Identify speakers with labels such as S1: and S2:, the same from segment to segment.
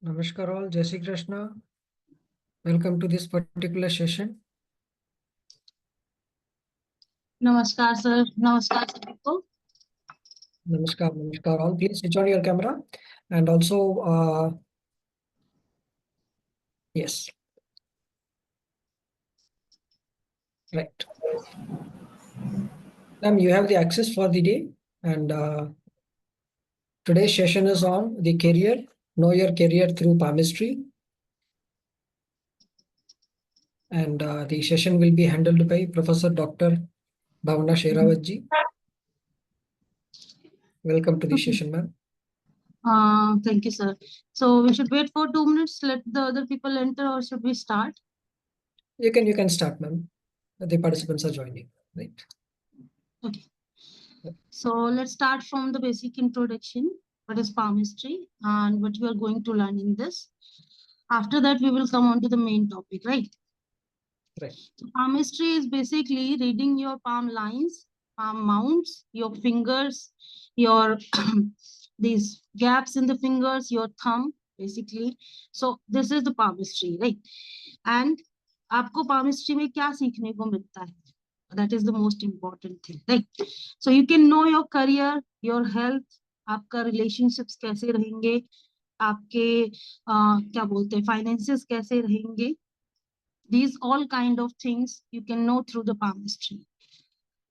S1: Namaskar all, Jai Shri Krishna. Welcome to this particular session.
S2: नमस्कार sir, नमस्कार सभी को।
S1: Namaskar all. Please switch on your camera and also, yes, right. Ma'am, you have the access for the day, and today's session is on the career, know your career through palmistry, and the session will be handled by Professor Dr. Bhavna Sherawat ji. Welcome to the session, ma'am.
S2: Thank you, sir. So we should wait for 2 minutes, let the other people enter, or should we start?
S1: You can start, ma'am. The participants are joining, right?
S2: Okay. So let's start from the basic introduction. What is palmistry and what you are going to learn in this. After that, we will come on to the main topic, right?
S1: Right.
S2: So palmistry is basically reading your palm lines, palm mounts, your fingers, your these gaps in the fingers, your thumb, basically. So this is the palmistry, right? And आपको palmistry में क्या सीखने को मिलता है? That is the most important thing, right? So you can know your career, your health, आपका relationships कैसे रहेंगे, आपके क्या बोलते हैं finances कैसे रहेंगे. These all kind of things you can know through the palmistry.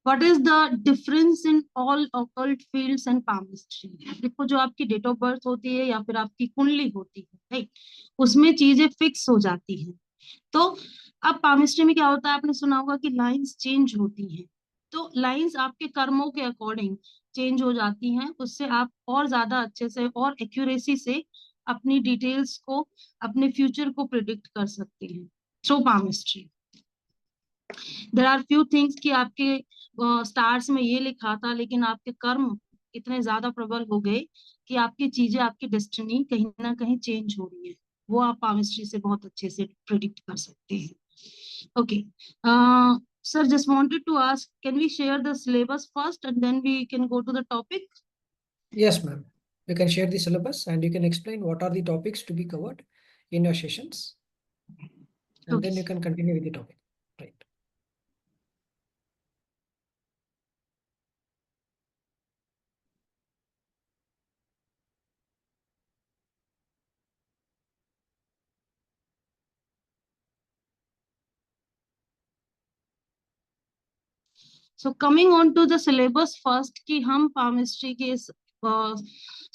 S2: What is the difference in all occult fields and palmistry? देखो जो आपकी डेट ऑफ बर्थ होती है या फिर आपकी कुंडली होती है, राइट, उसमें चीजें फिक्स हो जाती हैं. तो अब palmistry में क्या होता है, आपने सुना होगा कि लाइंस चेंज होती हैं. तो लाइंस आपके कर्मों के अकॉर्डिंग चेंज हो जाती हैं. उससे आप और ज्यादा अच्छे से और एक्यूरेसी से अपनी डिटेल्स को, अपने फ्यूचर को प्रिडिक्ट कर सकते हैं through palmistry. There are few things कि आपके स्टार्स में ये लिखा था, लेकिन आपके कर्म इतने ज्यादा प्रबल हो गए कि आपकी चीजें, आपकी डेस्टिनी कहीं ना कहीं चेंज हो रही है. वो आप palmistry से बहुत अच्छे से प्रिडिक्ट कर सकते हैं. Okay sir, just wanted to ask, can we share the syllabus first and then we can go to the topic?
S1: Yes, ma'am. You can share the syllabus and you can explain what are the topics to be covered in your sessions. And then you can continue with the topic. Right.
S2: So coming on to the syllabus first, कि हम palmistry के इस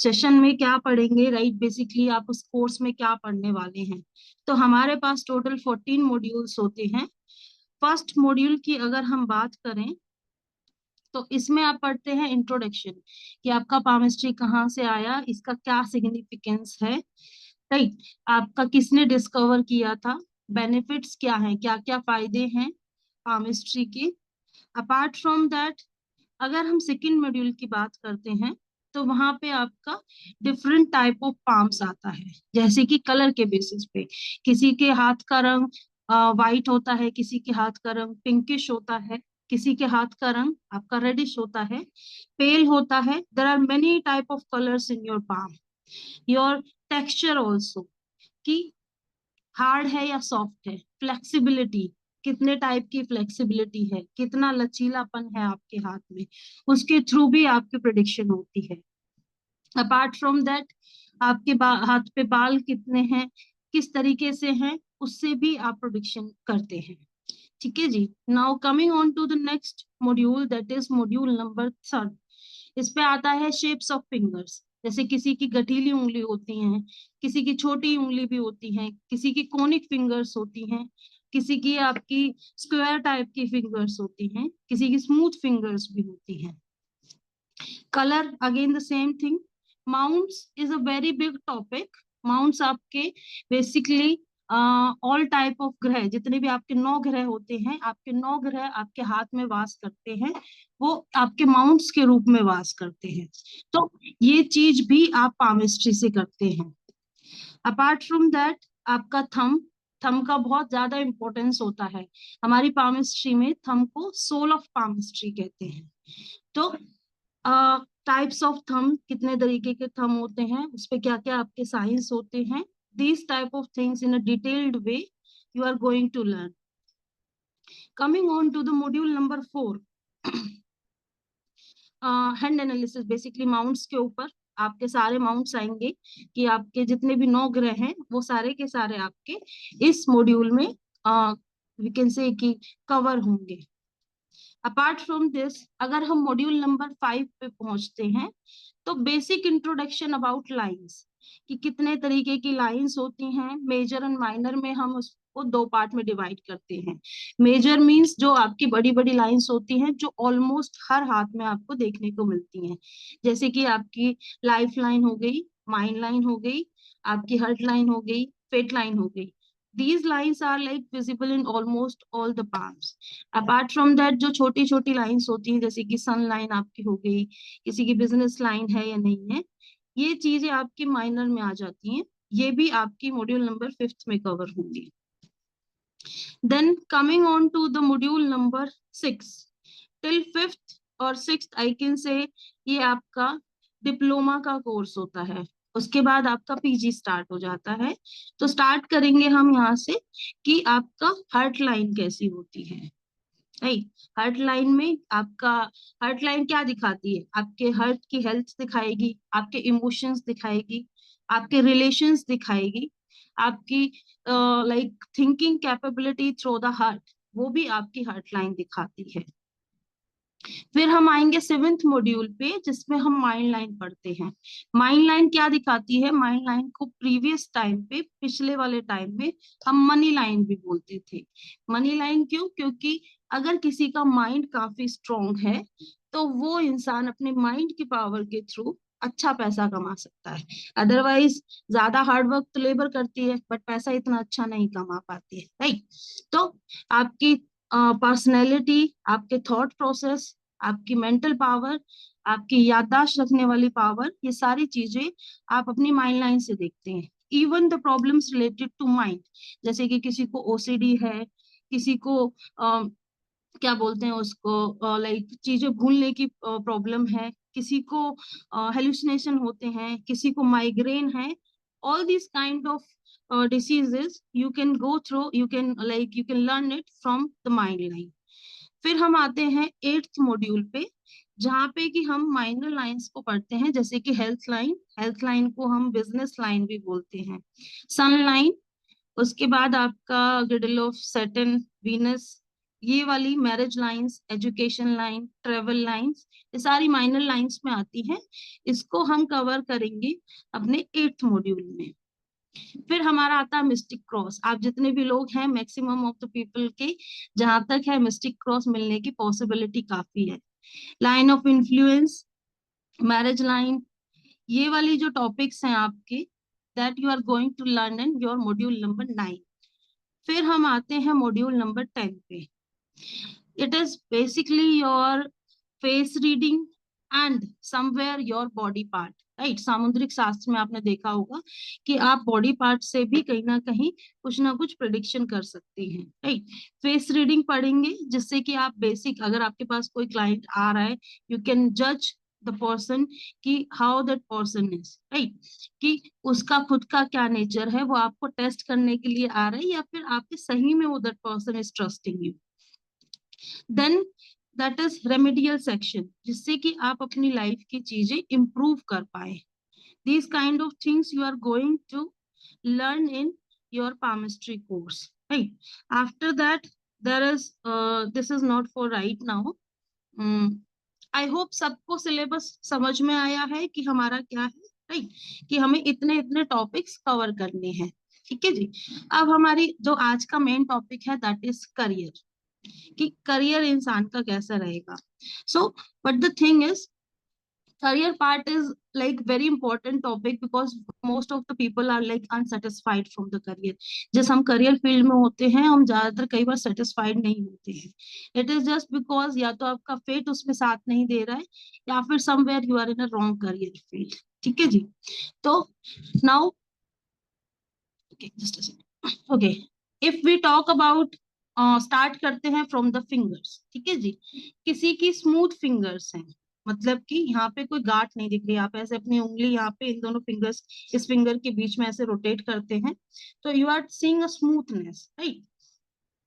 S2: session में क्या पढ़ेंगे, right. Basically आप उस course में क्या पढ़ने वाले हैं. तो हमारे पास टोटल 14 मॉड्यूल्स होते हैं. फर्स्ट मॉड्यूल की अगर हम बात करें तो इसमें आप पढ़ते हैं इंट्रोडक्शन, कि आपका palmistry कहाँ से आया, इसका क्या सिग्निफिकेंस है, राइट. आपका किसने डिस्कवर किया था, बेनिफिट्स क्या हैं, क्या क्या फायदे हैं palmistry के. अपार्ट फ्रॉम दैट, अगर हम सेकेंड मॉड्यूल की बात करते हैं तो वहां पे आपका डिफरेंट टाइप ऑफ पाम्स आता है, जैसे कि कलर के बेसिस पे. किसी के हाथ का रंग वाइट होता है, किसी के हाथ का रंग पिंकिश होता है, किसी के हाथ का रंग आपका रेडिश होता है, पेल होता है. There are many type of colours in your palm. Your texture also, कि हार्ड है या सॉफ्ट है. फ्लेक्सिबिलिटी, कितने टाइप की फ्लेक्सिबिलिटी है, कितना लचीलापन है आपके हाथ में, उसके थ्रू भी आपकी प्रिडिक्शन होती है. अपार्ट फ्रॉम दैट, आपके हाथ पे बाल कितने हैं, किस तरीके से हैं, उससे भी आप प्रिडिक्शन करते हैं. ठीक है जी. Now coming on to the next module, that is module number 3. इस पे आता है शेप्स ऑफ फिंगर्स. जैसे किसी की गठीली उंगली होती है, किसी की छोटी उंगली भी होती है, किसी की कोनिक फिंगर्स होती हैं, किसी की आपकी स्क्वायर टाइप की फिंगर्स होती हैं, किसी की स्मूथ फिंगर्स भी होती हैं. Colour again the same thing. Mounts is a very big topic. Mounts आपके बेसिकली ऑल टाइप ऑफ ग्रह, जितने भी आपके 9 ग्रह होते हैं, आपके 9 ग्रह आपके हाथ में वास करते हैं, वो आपके माउंट्स के रूप में वास करते हैं. तो ये चीज भी आप palmistry से करते हैं. अपार्ट फ्रॉम दैट, आपका थंब, थंब का बहुत ज्यादा इंपॉर्टेंस होता है. हमारी palmistry में थंब को सोल ऑफ palmistry कहते हैं. तो टाइप्स ऑफ थंब, कितने तरीके के थंब होते हैं, उस पे क्या क्या आपके साइंस होते हैं, these type of things in a detailed way you are going to learn. Coming on to the module number 4, hand analysis, basically mounts के ऊपर आपके सारे माउंट्स आएंगे कि आपके जितने भी 9 ग्रह हैं वो सारे के सारे आपके इस मॉड्यूल में वी कैन से कि कवर होंगे. अपार्ट फ्रॉम दिस, अगर हम मॉड्यूल नंबर 5 पे पहुंचते हैं तो बेसिक इंट्रोडक्शन अबाउट लाइंस, कि कितने तरीके की लाइंस होती हैं. मेजर एंड माइनर में हम उसको 2 पार्ट में डिवाइड करते हैं. मेजर मींस जो आपकी बड़ी बड़ी लाइंस होती हैं जो ऑलमोस्ट हर हाथ में आपको देखने को मिलती हैं, जैसे कि आपकी लाइफ लाइन हो गई, माइंड लाइन हो गई, आपकी हर्ट लाइन हो गई, फेट लाइन हो गई. These lines are like visible in almost all the palms. Apart from that, जो छोटी छोटी लाइंस होती हैं जैसे कि सन लाइन आपकी हो गई, किसी की बिजनेस लाइन है या नहीं है, ये चीजें आपकी माइनर में आ जाती हैं. ये भी आपकी मॉड्यूल नंबर 5 में कवर होंगी. Then coming on to the module number 6, till 5th और 6th I can say ये आपका डिप्लोमा का कोर्स होता है. उसके बाद आपका पीजी स्टार्ट हो जाता है. तो स्टार्ट करेंगे हम यहाँ से कि आपका हार्ट लाइन कैसी होती है. राइट, हार्ट लाइन में आपका हार्ट लाइन क्या दिखाती है? आपके हार्ट की हेल्थ दिखाएगी, आपके इमोशंस दिखाएगी, आपके रिलेशंस दिखाएगी, आपकी like thinking capability through the heart, वो भी आपकी हार्ट लाइन दिखाती है. फिर हम आएंगे 7th मॉड्यूल पे जिसमें हम माइंड लाइन पढ़ते हैं. माइंड लाइन क्या दिखाती है? माइंड लाइन को प्रीवियस टाइम पे, पिछले वाले टाइम में हम मनी लाइन भी बोलते थे. मनी लाइन क्यों? क्योंकि अगर किसी का माइंड काफी स्ट्रॉन्ग है तो वो इंसान अपने माइंड की पावर के थ्रू अच्छा पैसा कमा सकता है. अदरवाइज ज्यादा हार्ड वर्क तो लेबर करती है बट पैसा इतना अच्छा नहीं कमा पाती है. राइट, तो आपकी पर्सनैलिटी, आपके थॉट प्रोसेस, आपकी मेंटल पावर, आपकी याददाश्त रखने वाली पावर, ये सारी चीजें आप अपनी माइंड लाइन से देखते हैं. Even the problems related to mind, जैसे कि किसी को ओसीडी है, किसी को क्या बोलते हैं उसको लाइक चीजें भूलने की प्रॉब्लम है, किसी को हेलुसिनेशन होते हैं, किसी को माइग्रेन है. All this kind of diseases you can go through, you can learn it from the mind line. फिर हम आते हैं 8th मॉड्यूल पे जहाँ पे कि हम माइनर लाइंस को पढ़ते हैं, जैसे कि हेल्थ लाइन. हेल्थ लाइन को हम बिजनेस लाइन भी बोलते हैं. सन लाइन, उसके बाद आपका गिडल ऑफ सैटर्न, वीनस, ये वाली marriage lines, education line, travel lines, ये सारी माइनर लाइंस में आती हैं. इसको हम कवर करेंगे अपने 8th मॉड्यूल में. फिर हमारा आता है मिस्टिक क्रॉस. आप जितने भी लोग हैं, मैक्सिमम ऑफ द पीपल के जहां तक है मिस्टिक क्रॉस मिलने की पॉसिबिलिटी काफी है. Line of influence, marriage line, ये वाली जो टॉपिक्स हैं आपके, that you are going to learn in your module number 9. फिर हम आते हैं मॉड्यूल नंबर 10 पे. It is basically your face reading and somewhere your body part. Right, सामुद्रिक शास्त्र में आपने देखा होगा कि आप बॉडी पार्ट से भी कहीं ना कुछ प्रेडिक्शन कर सकते हैं. राइट, फेस रीडिंग पढ़ेंगे जिससे कि आप बेसिक, अगर आपके पास कोई क्लाइंट आ रहा है, यू कैन जज द पर्सन कि how that person is. Right, कि उसका खुद का क्या नेचर है, वो आपको टेस्ट करने के लिए आ रहा है या फिर आपके सही में वो that person is trusting you. Then that is remedial section, जिससे कि आप अपनी लाइफ की चीजें इंप्रूव कर पाए. These kind of things you are going to learn in your palmistry course. Right, after that there is this is not for right now. I hope सबको syllabus समझ में आया है कि हमारा क्या है. राइट, कि हमें इतने इतने टॉपिक्स कवर करने हैं. ठीक है जी. अब हमारी जो आज का मेन टॉपिक है दैट इज करियर, कि करियर इंसान का कैसा रहेगा. So but the thing is, career part is like very important topic because most of the people are like unsatisfied from the career. जैसे हम career field में होते हैं, हम ज्यादातर कई बार satisfied नहीं होते हैं. It is just because या तो आपका fate उसमें साथ नहीं दे रहा है या फिर somewhere you are in a wrong career field. ठीक है जी. तो now okay, just a second. Okay, if we talk about start करते हैं from the fingers. ठीक है जी. किसी की smooth fingers हैं, मतलब कि यहाँ पे कोई गांठ नहीं दिख रही, आप ऐसे अपनी उंगली यहाँ पे इन दोनों फिंगर्स, इस फिंगर के बीच में ऐसे रोटेट करते हैं तो you are seeing a smoothness, right.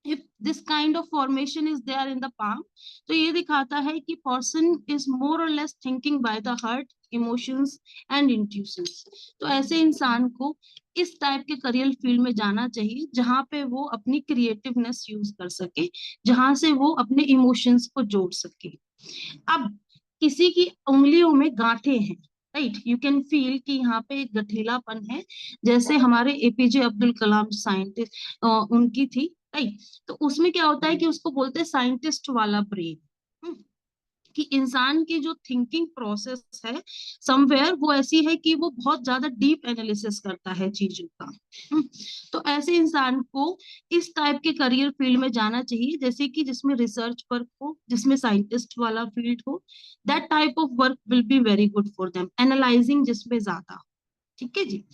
S2: if this kind of formation is there in the palm, तो ये दिखाता है कि person is more or less thinking by the heart, emotions and intuitions। तो ऐसे इंसान को इस टाइप के करियर फील्ड में जाना चाहिए जहां पे वो अपनी क्रिएटिवनेस यूज कर सके, जहां से वो अपने इमोशंस को जोड़ सके। अब किसी की उंगलियों में गांठें हैं, राइट, यू कैन फील कि यहाँ पे एक गठीलापन है, जैसे हमारे एपीजे अब्दुल कलाम साइंटिस्ट उनकी थी, राइट। तो उसमें क्या होता है कि उसको बोलते हैं साइंटिस्ट वाला ब्रेन, कि इंसान की जो थिंकिंग प्रोसेस है समवेयर वो ऐसी है कि वो बहुत ज्यादा डीप एनालिसिस करता है चीजों का। हम्म, तो ऐसे इंसान को इस टाइप के करियर फील्ड में जाना चाहिए, जैसे कि जिसमें रिसर्च वर्क हो, जिसमें साइंटिस्ट वाला फील्ड हो। That type of work will be very good for them, analysing जिसमें ज्यादा। ठीक है जी।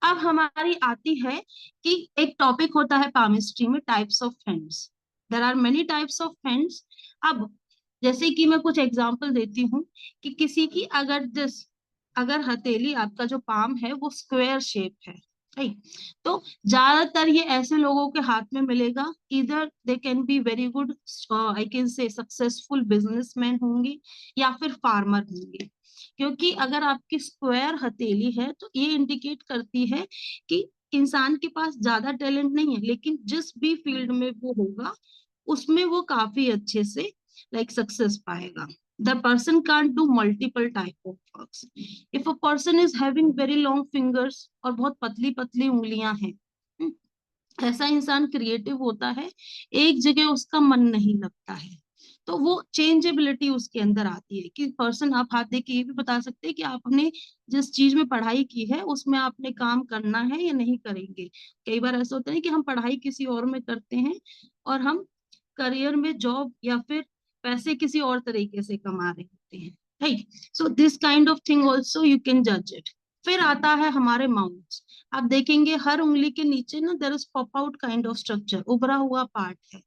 S2: अब हमारी आती है कि एक टॉपिक होता है पामिस्ट्री में, types of hands. There are many types of hands. अब जैसे कि मैं कुछ एग्जांपल देती हूँ कि किसी की अगर हथेली, आपका जो पाम है वो स्क्वायर शेप है, राइट, तो ज्यादातर ये ऐसे लोगों के हाथ में मिलेगा, इधर they can be very good, I can say successful businessman होंगे या फिर फार्मर होंगे। क्योंकि अगर आपकी स्क्वायर हथेली है तो ये इंडिकेट करती है कि इंसान के पास ज्यादा टैलेंट नहीं है, लेकिन जिस भी फील्ड में वो होगा उसमें वो काफी अच्छे से लाइक सक्सेस पाएगा। The person can't do multiple type of works if a person is having very long fingers और बहुत पतली पतली उंगलियां हैं, ऐसा इंसान क्रिएटिव होता है, एक जगह उसका मन नहीं लगता है। तो वो चेंजेबिलिटी उसके अंदर आती है कि पर्सन, आप हाथ देख के ये भी बता सकते हैं कि आपने जिस चीज में पढ़ाई की है उसमें आपने काम करना है या नहीं करेंगे। कई बार ऐसा होता है कि हम पढ़ाई किसी और में करते हैं और हम करियर में जॉब या फिर पैसे किसी और तरीके से कमा रहे होते हैं, right. So this kind of thing also you can जज इट। फिर आता है हमारे माउंट्स। आप देखेंगे हर उंगली के नीचे ना there is pop out kind of structure, उभरा हुआ पार्ट है।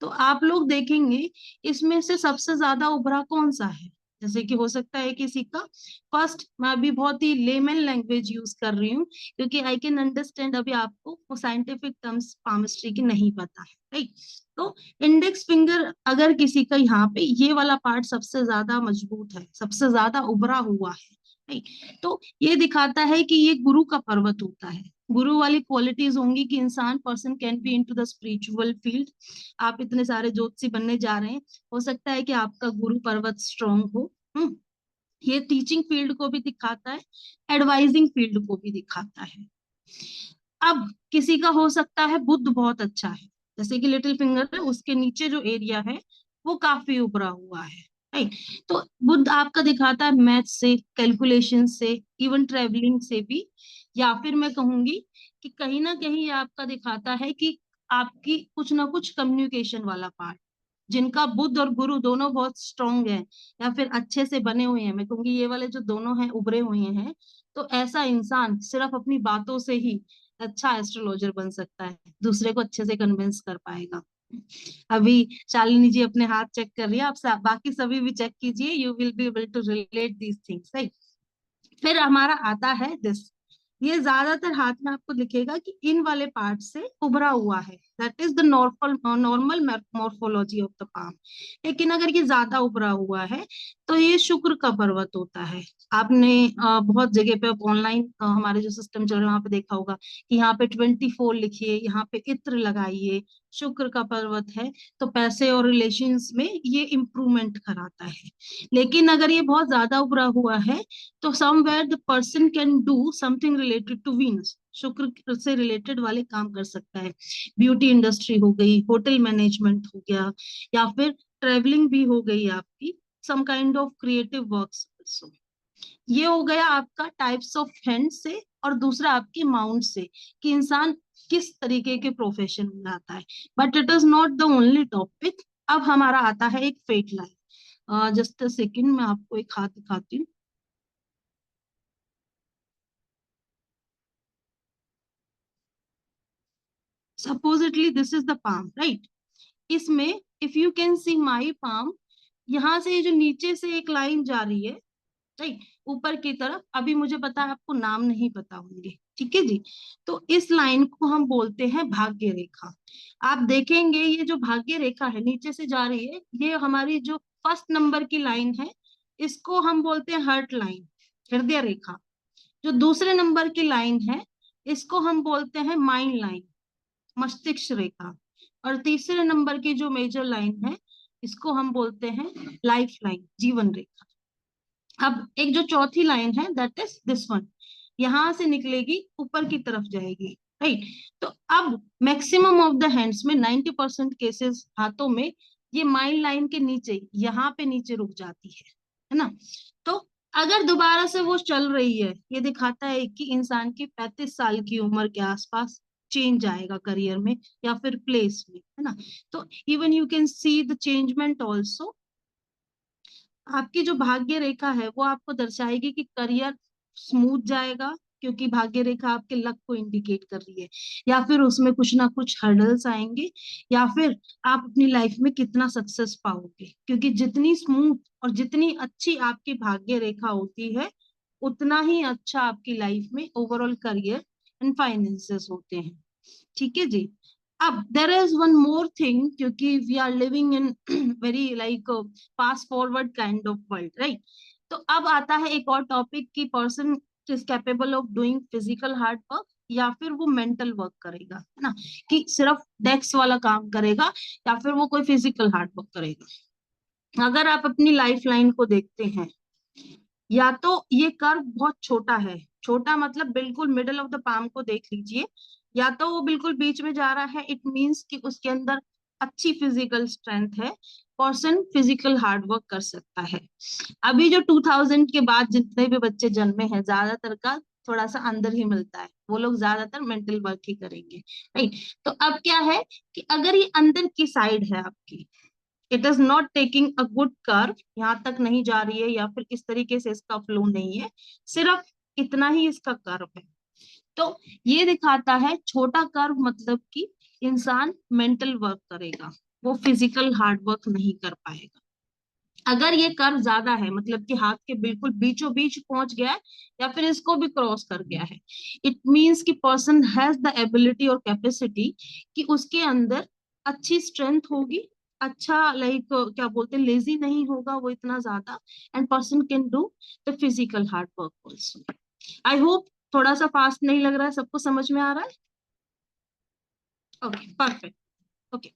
S2: तो आप लोग देखेंगे इसमें से सबसे ज्यादा उभरा कौन सा है। जैसे कि हो सकता है किसी का, फर्स्ट मैं अभी बहुत ही लेमन लैंग्वेज यूज कर रही हूँ क्योंकि आई कैन अंडरस्टैंड, अभी आपको वो साइंटिफिक टर्म्स पामिस्ट्री की नहीं पता है, राइट। तो इंडेक्स फिंगर अगर किसी का, यहाँ पे ये वाला पार्ट सबसे ज्यादा मजबूत है, सबसे ज्यादा उभरा हुआ है, राइट। तो ये दिखाता है कि ये गुरु का पर्वत होता है। गुरु वाली क्वालिटीज होंगी कि इंसान, person can be into the spiritual field. आप इतने सारे ज्योतिषी बनने जा रहे हैं, हो सकता है कि आपका गुरु पर्वत स्ट्रांग हो। ये टीचिंग फील्ड को भी दिखाता है, एडवाइजिंग फील्ड को भी दिखाता है। अब किसी का हो सकता है बुद्ध बहुत अच्छा है, जैसे कि लिटिल फिंगर है, उसके नीचे जो एरिया है वो काफी उभरा हुआ है, राइट। तो बुद्ध आपका दिखाता है मैथ से, कैलकुलेशन से, इवन ट्रेवलिंग से भी। या फिर मैं कहूंगी कि कहीं ना कहीं ये आपका दिखाता है कि आपकी कुछ ना कुछ कम्युनिकेशन वाला पार्ट, जिनका बुद्ध और गुरु दोनों बहुत स्ट्रांग है या फिर अच्छे से बने हुए हैं, मैं कहूंगी ये वाले जो दोनों हैं उभरे हुए हैं, तो ऐसा इंसान सिर्फ अपनी बातों से ही अच्छा एस्ट्रोलॉजर बन सकता है, दूसरे को अच्छे से कन्विंस कर पाएगा। अभी शालिनी जी अपने हाथ चेक कर रही है, आप बाकी सभी भी चेक कीजिए, you will be able to relate these things, right. फिर हमारा आता है दिस। ये ज्यादातर हाथ में आपको दिखेगा कि इन वाले पार्ट से उभरा हुआ है, that is the normal morphology of the palm. लेकिन अगर ये ज्यादा उभरा हुआ है तो ये शुक्र का पर्वत होता है। आपने बहुत जगह पे ऑनलाइन हमारे जो सिस्टम चल रहा है वहां पे देखा होगा कि यहाँ पे 24 लिखिए, यहाँ पे इत्र लगाइए, शुक्र का पर्वत है। तो पैसे और रिलेशंस में ये इम्प्रूवमेंट कराता है। लेकिन अगर ये बहुत ज्यादा उभरा हुआ है तो somewhere the person can do something related to Venus, शुक्र से रिलेटेड वाले काम कर सकता है। ब्यूटी इंडस्ट्री हो गई, होटल मैनेजमेंट हो गया, या फिर ट्रेवलिंग भी हो गई आपकी, some kind of creative works also. ये हो गया आपका टाइप्स ऑफ हैंड से, और दूसरा आपके माउंट से कि इंसान किस तरीके के प्रोफेशन में आता है। But it is not the only topic. अब हमारा आता है एक fate line. Just a second, मैं आपको एक हाथ दिखाती हूँ। Supposedly this is the palm, right? इसमें if you can see my palm, यहाँ से जो नीचे से एक लाइन जा रही है राइट ऊपर की तरफ, अभी मुझे पता है आपको नाम नहीं पता होंगे, ठीक है जी। तो इस लाइन को हम बोलते हैं भाग्य रेखा। आप देखेंगे ये जो भाग्य रेखा है नीचे से जा रही है, ये हमारी जो फर्स्ट नंबर की लाइन है इसको हम बोलते हैं हार्ट लाइन, हृदय रेखा। जो दूसरे नंबर की लाइन है इसको हम बोलते हैं माइंड लाइन, मस्तिष्क रेखा। और तीसरे नंबर की जो मेजर लाइन है इसको हम बोलते हैं लाइफ लाइन, जीवन रेखा। अब एक जो चौथी लाइन है दैट इज दिस वन, यहां से निकलेगी ऊपर की तरफ जाएगी राइट। तो अब मैक्सिमम ऑफ द हैंड्स में 90% केसेस हाथों में ये माइंड लाइन के नीचे यहाँ पे नीचे रुक जाती है ना। तो अगर दोबारा से वो चल रही है, ये दिखाता है कि इंसान की 35 साल की उम्र के आसपास चेंज आएगा करियर में या फिर प्लेस में, है ना। तो even you can see the changement also. आपकी जो भाग्य रेखा है वो आपको दर्शाएगी कि करियर स्मूथ जाएगा, क्योंकि भाग्य रेखा आपके लक को इंडिकेट कर रही है, या फिर उसमें कुछ ना कुछ हर्डल्स आएंगे, या फिर आप अपनी लाइफ में कितना सक्सेस पाओगे, क्योंकि जितनी स्मूथ और जितनी अच्छी आपकी भाग्य रेखा होती है उतना ही अच्छा आपकी लाइफ में ओवरऑल करियर एंड फाइनेंसेस होते हैं, ठीक है जी। अब there is one more thing, क्योंकि we are living in very like fast forward kind of world right. तो अब आता है एक और टॉपिक कि person is capable of doing physical hard work या फिर वो मेंटल वर्क करेगा, है ना, कि सिर्फ डेस्क वाला काम करेगा या फिर वो कोई फिजिकल हार्ड वर्क करेगा। अगर आप अपनी लाइफ लाइन को देखते हैं, या तो ये कर्व बहुत छोटा है, छोटा मतलब बिल्कुल मिडल ऑफ द पाम को देख लीजिए, या तो वो बिल्कुल बीच में जा रहा है, इट मींस कि उसके अंदर अच्छी फिजिकल स्ट्रेंथ है, पर्सन फिजिकल हार्ड वर्क कर सकता है। अभी जो 2000 के बाद जितने भी बच्चे जन्मे हैं ज्यादातर का थोड़ा सा अंदर ही मिलता है, वो लोग ज्यादातर मेंटल वर्क ही करेंगे राइट। तो अब क्या है कि अगर ये अंदर की साइड है आपकी, it is not taking a good curve, यहाँ तक नहीं जा रही है या फिर इस तरीके से इसका फ्लो नहीं है, सिर्फ इतना ही इसका कर्व है, तो ये दिखाता है छोटा कर्व मतलब कि इंसान मेंटल वर्क करेगा, वो फिजिकल हार्ड वर्क नहीं कर पाएगा। अगर ये कर्व ज्यादा है मतलब कि हाथ के बिल्कुल बीचों बीच पहुंच गया है या फिर इसको भी क्रॉस कर गया है, इट मींस कि पर्सन हैज द एबिलिटी और कैपेसिटी कि उसके अंदर अच्छी स्ट्रेंथ होगी, अच्छा लाइक क्या बोलते हैं लेजी नहीं होगा वो इतना ज्यादा, and person can do the physical hard work also. I hope थोड़ा सा फास्ट नहीं लग रहा है, सबको समझ में आ रहा है। Okay perfect. ओके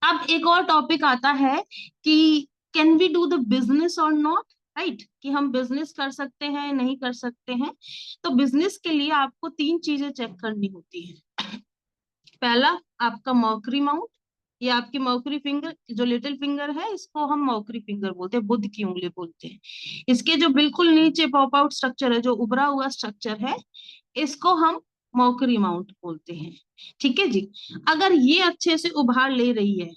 S2: अब एक और टॉपिक आता है कि can we do the business और नॉट, राइट, कि हम बिजनेस कर सकते हैं नहीं कर सकते हैं। तो बिजनेस के लिए आपको तीन चीजें चेक करनी होती है। पहला आपका मर्करी माउंट, ये आपकी मर्करी फिंगर, जो लिटिल फिंगर है इसको हम मर्करी फिंगर बोलते हैं, बुध की उंगली बोलते हैं। इसके जो बिल्कुल नीचे पॉप आउट स्ट्रक्चर है, जो उभरा हुआ स्ट्रक्चर है, इसको हम मर्करी माउंट बोलते हैं, ठीक है जी। अगर ये अच्छे से उभार ले रही है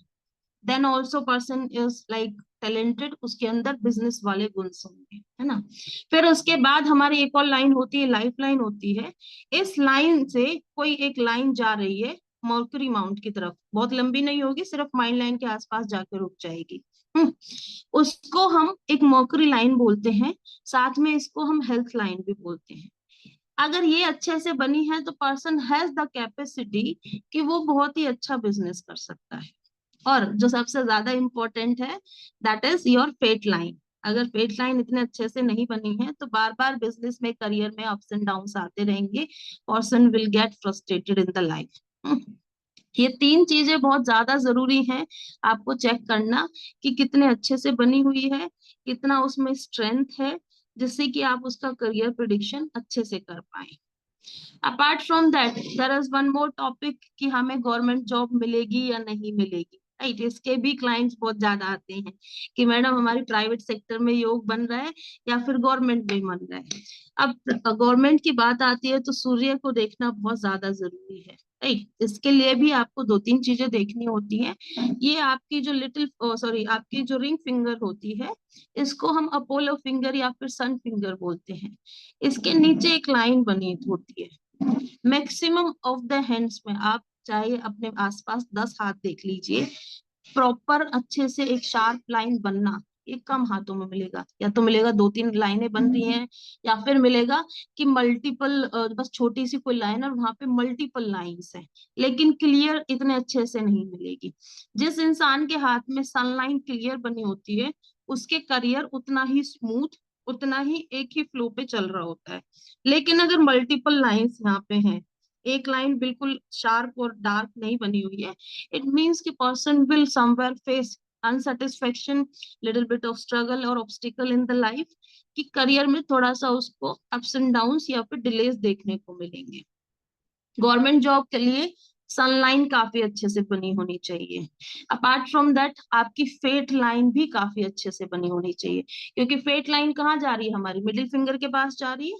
S2: then also person is like talented, उसके अंदर बिजनेस वाले गुण होंगे, है ना। फिर उसके बाद हमारी एक और लाइन होती है, लाइफ लाइन होती है। इस लाइन से कोई एक लाइन जा रही है मर्क्यूरी माउंट की तरफ, बहुत लंबी नहीं होगी, सिर्फ माइंड लाइन के आसपास जाकर रुक जाएगी। उसको हम एक मर्क्यूरी लाइन बोलते हैं, साथ में इसको हम हेल्थ लाइन भी बोलते हैं। अगर ये अच्छे से बनी है तो पर्सन हैज द कैपेसिटी कि वो बहुत ही अच्छा बिजनेस कर सकता है। और जो सबसे ज्यादा इंपॉर्टेंट है that is your fate line. अगर फेट लाइन इतने अच्छे से नहीं बनी है तो बार बार बिजनेस में करियर में अप्स एंड डाउन्स आते रहेंगे, person will get frustrated in the life. ये तीन चीजें बहुत ज्यादा जरूरी हैं आपको चेक करना कि कितने अच्छे से बनी हुई है, कितना उसमें स्ट्रेंथ है, जिससे कि आप उसका करियर प्रिडिक्शन अच्छे से कर पाए। Apart from that there is one more topic कि हमें गवर्नमेंट जॉब मिलेगी या नहीं मिलेगी, राइट। इसके भी क्लाइंट्स बहुत ज्यादा आते हैं कि मैडम हमारी प्राइवेट सेक्टर में योग बन रहा है या फिर गवर्नमेंट में बन रहा है। अब गवर्नमेंट की बात आती है तो सूर्य को देखना बहुत ज्यादा जरूरी है, राइट। इसके लिए भी आपको दो तीन चीजें देखनी होती हैं। ये आपकी जो लिटिल सॉरी आपकी जो रिंग फिंगर होती है, इसको हम अपोलो फिंगर या फिर सन फिंगर बोलते हैं। इसके नीचे एक लाइन बनी होती है। मैक्सिमम ऑफ द हैंड्स में आप चाहे अपने आसपास 10 हाथ देख लीजिए, प्रॉपर अच्छे से एक शार्प लाइन बनना ये कम हाथों में मिलेगा। या तो मिलेगा 2-3 लाइनें बन रही हैं, या फिर मिलेगा कि मल्टीपल बस छोटी सी कोई लाइन और वहां पे मल्टीपल लाइंस है, लेकिन क्लियर इतने अच्छे से नहीं मिलेगी। जिस इंसान के हाथ में सनलाइन क्लियर बनी होती है उसके करियर उतना ही स्मूथ, उतना ही एक ही फ्लो पे चल रहा होता है। लेकिन अगर मल्टीपल लाइंस यहाँ पे हैं, एक लाइन बिल्कुल शार्प और डार्क नहीं बनी हुई है, it means कि person will somewhere face unsatisfaction, little bit of struggle और obstacle in the life, कि करियर में थोड़ा सा उसको अप्स एंड डाउन्स या फिर डिलेस देखने को मिलेंगे। गवर्नमेंट जॉब के लिए सनलाइन काफी अच्छे से बनी होनी चाहिए। अपार्ट फ्रॉम दैट आपकी फेट लाइन भी काफी अच्छे से बनी होनी चाहिए, क्योंकि फेट लाइन कहाँ जा रही है, हमारी मिडिल फिंगर के पास जा रही है।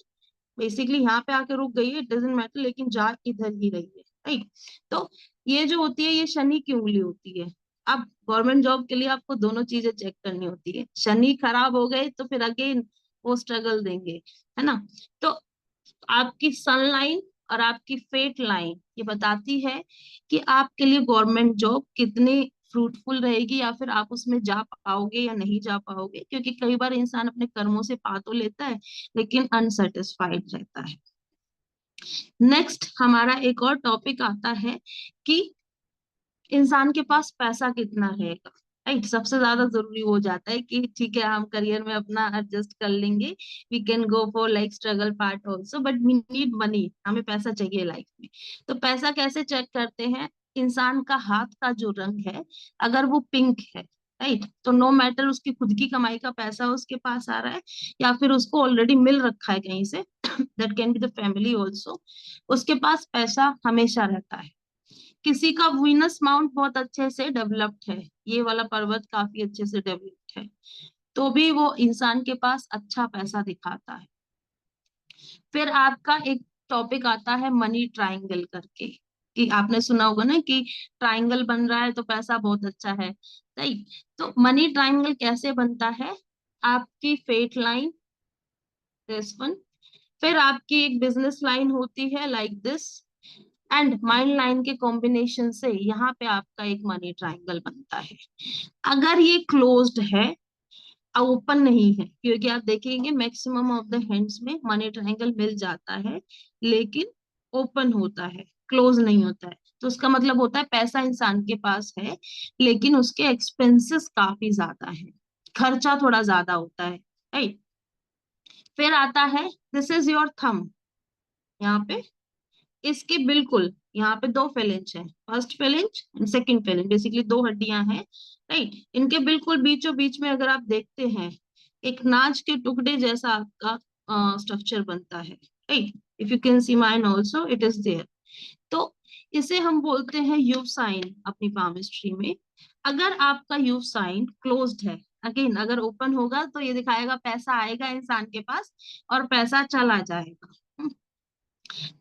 S2: बेसिकली यहाँ पे आके रुक गई है, इट डजेंट मैटर, लेकिन जा इधर ही रही है, राइट। तो ये जो होती है ये शनि की उंगली होती है। अब गवर्नमेंट जॉब के लिए आपको दोनों चीजें चेक करनी होती है, शनि खराब हो गए तो फिर अगेन वो स्ट्रगल देंगे, है ना। तो आपकी सनलाइन और आपकी फेट लाइन ये बताती है कि आपके लिए गवर्नमेंट जॉब कितनी फ्रूटफुल रहेगी, या फिर आप उसमें जा पाओगे या नहीं जा पाओगे। क्योंकि कई बार इंसान अपने कर्मों से पा तो लेता है लेकिन अनसेटिस्फाइड रहता है। नेक्स्ट हमारा एक और टॉपिक आता है कि इंसान के पास पैसा कितना रहेगा, राइट। सबसे ज्यादा जरूरी हो जाता है कि ठीक है हम करियर में अपना एडजस्ट कर लेंगे, we can go for like struggle part also, but we need money, हमें पैसा चाहिए लाइफ में। तो पैसा कैसे चेक करते हैं, इंसान का हाथ का जो रंग है अगर वो पिंक है, राइट, तो नो मैटर उसकी खुद की कमाई का पैसा उसके पास आ रहा है या फिर उसको ऑलरेडी मिल रखा है कहीं से, that can be the family also, उसके पास पैसा हमेशा रहता है। किसी का वीनस माउंट बहुत अच्छे से डेवलप्ड है, ये वाला पर्वत काफी अच्छे से डेवलप्ड है, तो भी वो इंसान के पास अच्छा पैसा दिखाता है। फिर आपका एक टॉपिक आता है मनी ट्रायंगल करके, कि आपने सुना होगा ना कि ट्रायंगल बन रहा है तो पैसा बहुत अच्छा है, राइट। तो मनी ट्रायंगल कैसे बनता है, आपकी फेट लाइन दिस वन, फिर आपकी एक बिजनेस लाइन होती है like this, and mind line के कॉम्बिनेशन से यहाँ पे आपका एक मनी ट्रायंगल बनता है। अगर ये क्लोज्ड है, ओपन नहीं है, क्योंकि आप देखेंगे मैक्सिमम ऑफ द हैंड्स में मनी ट्रायंगल मिल जाता है लेकिन ओपन होता है, क्लोज नहीं होता है, तो उसका मतलब होता है पैसा इंसान के पास है लेकिन उसके एक्सपेंसेस काफी ज्यादा है, खर्चा थोड़ा ज्यादा होता है, राइट। फिर आता है दिस इज योर थंब, यहाँ पे इसके बिल्कुल यहाँ पे दो फेलेंच है, फर्स्ट फेलेंच एंड सेकंड फेलेंच, बेसिकली दो हड्डियां हैं, राइट। इनके बिल्कुल बीचों बीच में अगर आप देखते हैं एक नाच के टुकड़े जैसा आपका स्ट्रक्चर बनता है, right. If you can see mine also it is there. तो इसे हम बोलते हैं यू साइन अपनी पामिस्ट्री में। अगर आपका यू साइन क्लोज्ड है, अगेन अगर ओपन होगा तो ये दिखाएगा पैसा आएगा इंसान के पास और पैसा चला जाएगा।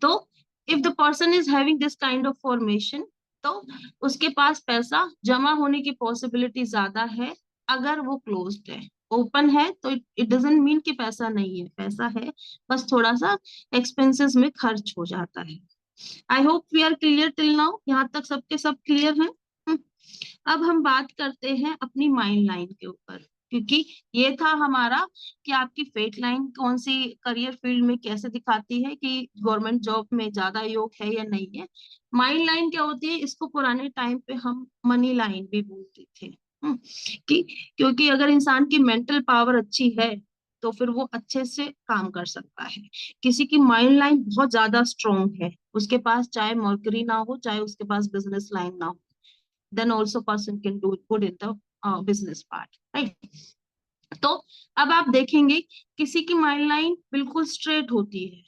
S2: तो if the person is having this kind of formation, तो उसके पास पैसा जमा होने की पॉसिबिलिटी ज्यादा है अगर वो क्लोज्ड है। ओपन है तो इट डजंट मीन कि पैसा नहीं है, पैसा है, बस थोड़ा सा एक्सपेंसेस में खर्च हो जाता है। I hope we are clear till now, यहाँ तक सबके सब क्लियर है। अब हम बात करते हैं अपनी माइंड लाइन के ऊपर, क्योंकि ये था हमारा कि आपकी फेट लाइन कौन सी करियर फील्ड में कैसे दिखाती है कि गवर्नमेंट जॉब में ज्यादा योग है या नहीं है। माइंड लाइन क्या होती है, इसको पुराने टाइम पे हम मनी लाइन भी बोलते थे। कि क्योंकि अगर इंसान की मेंटल पावर अच्छी है तो फिर वो अच्छे से काम कर सकता है। किसी की माइंड लाइन बहुत ज्यादा स्ट्रोंग है, उसके पास चाहे मर्करी ना हो, चाहे उसके पास बिजनेस लाइन ना हो, then also person can do good in the business part, right। तो अब आप देखेंगे किसी की माइंड लाइन बिल्कुल स्ट्रेट होती है,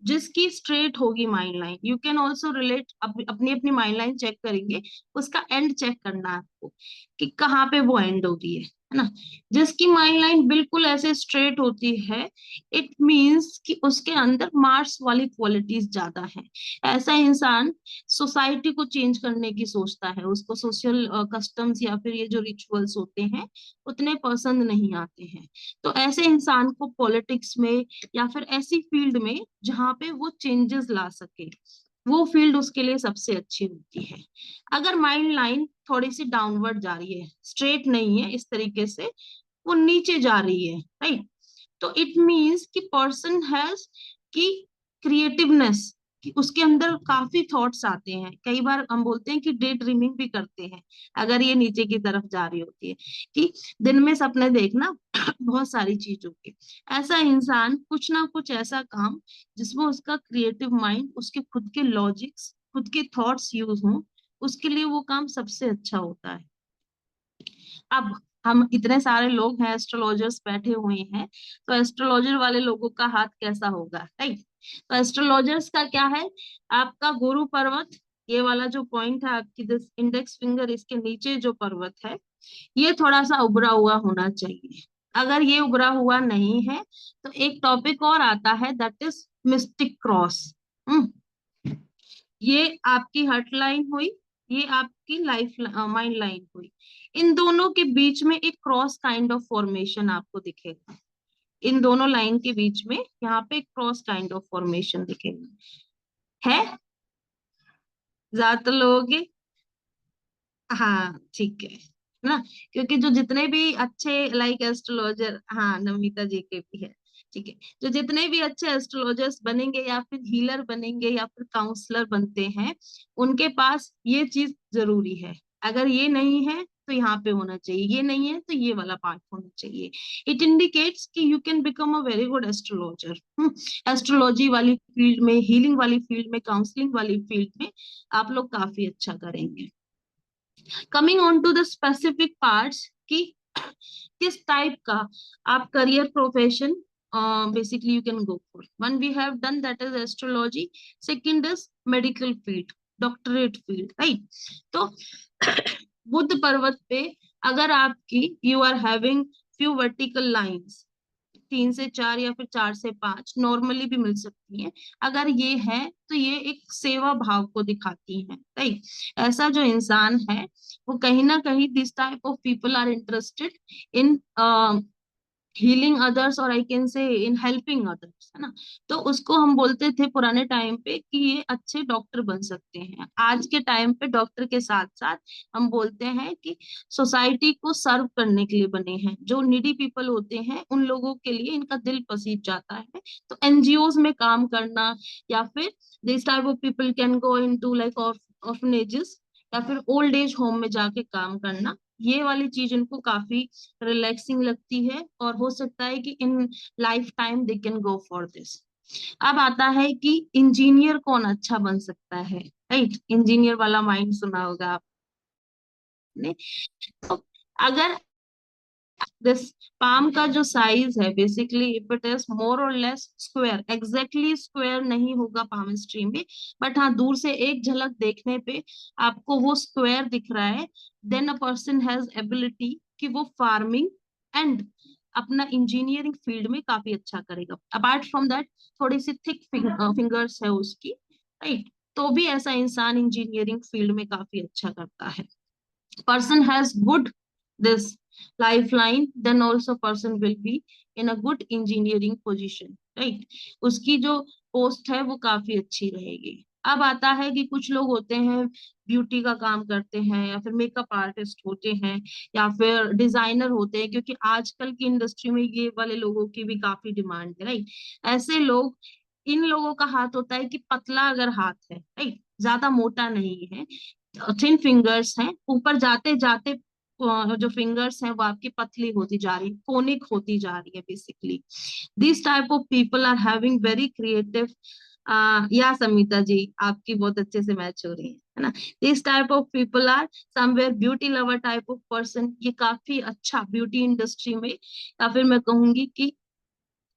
S2: जिसकी स्ट्रेट होगी mind line, you can also relate, अपनी अपनी माइंड लाइन चेक करेंगे, उसका एंड चेक करना है आपको कि कहाँ पे वो एंड हो रही है ना। जिसकी माइंड लाइन बिल्कुल ऐसे स्ट्रेट होती है, इट मीन्स कि उसके अंदर मार्स वाली क्वालिटीज ज्यादा है। ऐसा इंसान सोसाइटी को चेंज करने की सोचता है, उसको सोशल कस्टम्स या फिर ये जो रिचुअल्स होते हैं उतने पसंद नहीं आते हैं। तो ऐसे इंसान को पॉलिटिक्स में या फिर ऐसी फील्ड में जहां पे वो चेंजेस ला सके, वो फील्ड उसके लिए सबसे अच्छी होती है। अगर माइंड लाइन थोड़ी सी डाउनवर्ड जा रही है, स्ट्रेट नहीं है, इस तरीके से वो नीचे जा रही है, राइट, तो इट मीन्स कि पर्सन हैज की क्रिएटिवनेस, कि उसके अंदर काफी थॉट्स आते हैं। कई बार हम बोलते हैं कि डे ड्रीमिंग भी करते हैं, अगर ये नीचे की तरफ जा रही होती है, कि दिन में सपने देखना बहुत सारी चीजों के। ऐसा इंसान कुछ ना कुछ ऐसा काम जिसमें उसका क्रिएटिव माइंड, उसके खुद के लॉजिक्स, खुद के थॉट्स यूज हों, उसके लिए वो काम सबसे अच्छा होता है। अब हम इतने सारे लोग हैं, एस्ट्रोलॉजर्स बैठे हुए हैं, तो एस्ट्रोलॉजर वाले लोगों का हाथ कैसा होगा, राइट। तो एस्ट्रोलॉजर्स का क्या है, आपका गुरु पर्वत, ये वाला जो पॉइंट है आपकी दिस इंडेक्स फिंगर, इसके नीचे जो पर्वत है, ये थोड़ा सा उभरा हुआ होना चाहिए। अगर ये उभरा हुआ नहीं है तो एक टॉपिक और आता है, दैट इज मिस्टिक क्रॉस। ये आपकी हर्ट लाइन हुई, ये आपकी लाइफ माइंड लाइन हुई, इन दोनों के बीच में एक क्रॉस काइंड ऑफ फॉर्मेशन आपको दिखेगा। इन दोनों लाइन के बीच में यहाँ पे एक क्रॉस काइंड ऑफ फॉर्मेशन दिखेगा। है, ज्यादातर लोग, हाँ ठीक है ना, क्योंकि जो जितने भी अच्छे लाइक एस्ट्रोलॉजर, हाँ नमिता जी के भी है, ठीक है, जो जितने भी अच्छे एस्ट्रोलॉजर्स बनेंगे या फिर हीलर बनेंगे या फिर काउंसलर बनते हैं, उनके पास ये चीज जरूरी है। अगर ये नहीं है तो यहाँ पे होना चाहिए, ये नहीं है तो ये वाला पार्ट होना चाहिए। इट इंडिकेट्स कि you can become a very good astrologer. Astrology वाली फील्ड में, हीलिंग वाली फील्ड में, काउंसलिंग वाली फील्ड में आप लोग काफी अच्छा करेंगे। Coming on to the specific parts कि किस टाइप का आप career profession basically you can go for. One we have done, that is astrology. Second is medical field, doctorate field, right? तो बुध पर्वत पे अगर आपकी you are having few vertical lines, 3 से 4 या फिर 4 से 5 नॉर्मली भी मिल सकती है, अगर ये है तो ये एक सेवा भाव को दिखाती है, राइट। ऐसा जो इंसान है वो कहीं ना कहीं this type of people are interested in healing others, और I can say in helping others, है ना। तो उसको हम बोलते थे पुराने टाइम पे कि ये अच्छे डॉक्टर बन सकते हैं। आज के टाइम पे डॉक्टर के साथ साथ हम बोलते हैं कि सोसाइटी को सर्व करने के लिए बने हैं। जो नीडी पीपल होते हैं उन लोगों के लिए इनका दिल पसीज जाता है, तो एनजीओज में काम करना, या फिर this type of people can go into like orphanages या फिर ओल्ड एज होम में जाके काम करना, ये वाली चीज इनको काफी रिलैक्सिंग लगती है, और हो सकता है कि in life time they can go for this. अब आता है कि इंजीनियर कौन अच्छा बन सकता है, राइट। इंजीनियर वाला माइंड सुना होगा आपने। तो अगर दिस पाम का जो साइज है, basically if it is more और लेस स्क्वायर, एग्जैक्टली स्क्वायर नहीं होगा पामिस्ट्री में, बट हाँ दूर से एक झलक देखने पे आपको वो स्क्वायर दिख रहा है, then a person has ability कि वो फार्मिंग एंड अपना इंजीनियरिंग फील्ड में काफी अच्छा करेगा। अपार्ट फ्रॉम दैट थोड़ी सी थिक फिंगर्स है उसकी, राइट, तो भी ऐसा इंसान इंजीनियरिंग फील्ड में काफी अच्छा करता है। person has good this lifeline, then also person will be in a good engineering position, right। उसकी जो पोस्ट है वो काफी अच्छी रहेगी। अब आता है कि कुछ लोग होते हैं ब्यूटी का काम करते हैं, या फिर मेकअप आर्टिस्ट होते हैं, या फिर डिजाइनर होते हैं, क्योंकि आजकल की इंडस्ट्री में ये वाले लोगों की भी काफी डिमांड है, राइट। ऐसे लोग, इन लोगों का हाथ होता है कि पतला अगर हाथ है, राइट, ज्यादा मोटा नहीं है, थिन फिंगर्स हैं, ऊपर जाते जाते जो फिंगर्स हैं वो आपकी पतली होती जा रही है, कोनिक होती जा रही है basically. This type of people are having very creative, या समिता जी आपकी बहुत अच्छे से मैच हो रही है ना। This type of people are somewhere beauty lover type of person, ये काफी अच्छा ब्यूटी इंडस्ट्री में, या फिर मैं कहूंगी कि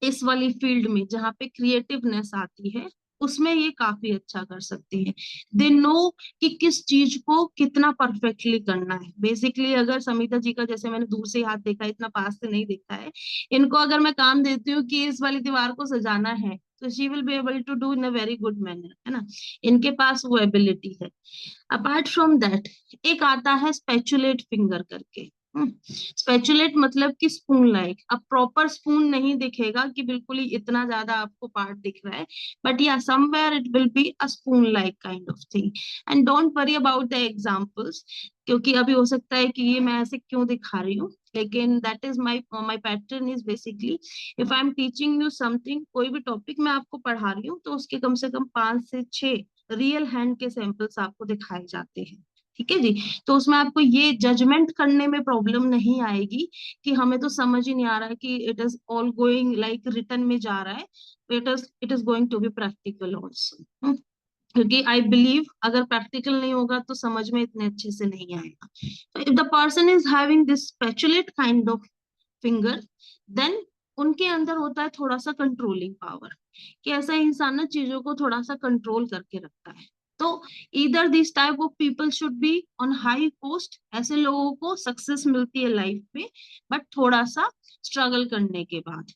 S2: इस वाली फील्ड में जहाँ पे क्रिएटिवनेस आती है, उसमें ये काफी अच्छा कर सकते हैं। दे नो कि किस चीज को कितना परफेक्टली करना है। बेसिकली अगर समिता जी का, जैसे मैंने दूर से हाथ देखा, इतना पास से नहीं देखा है, इनको अगर मैं काम देती हूँ कि इस वाली दीवार को सजाना है, तो she will be able to do in a very good manner, है ना। इनके पास वो एबिलिटी है। अपार्ट फ्रॉम दैट एक आता है स्पेचुलेट फिंगर करके, स्पेचुलेट मतलब कि स्पून लाइक, अब प्रॉपर स्पून नहीं दिखेगा कि बिल्कुल ही इतना ज्यादा आपको पार्ट दिख रहा है, बट या somewhere it will be a spoon like kind of thing. And don't worry about the examples, क्योंकि अभी हो सकता है कि ये मैं ऐसे क्यों दिखा रही हूँ, लेकिन that is my pattern is basically, if I am teaching you something, कोई भी टॉपिक मैं आपको पढ़ा रही हूँ तो उसके कम से कम 5 से 6 रियल हैंड के सैंपल्स आपको दिखाए जाते हैं। ठीक है जी। तो उसमें आपको ये जजमेंट करने में प्रॉब्लम नहीं आएगी कि हमें तो समझ ही नहीं आ रहा है कि it is all going like return में जा रहा है, it is going to be practical also. क्योंकि आई बिलीव अगर प्रैक्टिकल नहीं होगा तो समझ में इतने अच्छे से नहीं आएगा। तो if the person is having this spatulate kind of finger, then उनके अंदर होता है थोड़ा सा कंट्रोलिंग पावर, कि ऐसा इंसान ना चीजों को थोड़ा सा कंट्रोल करके रखता है। तो इधर this type of people should be on high post, ऐसे लोगों को सक्सेस मिलती है लाइफ में, बट थोड़ा सा स्ट्रगल करने के बाद।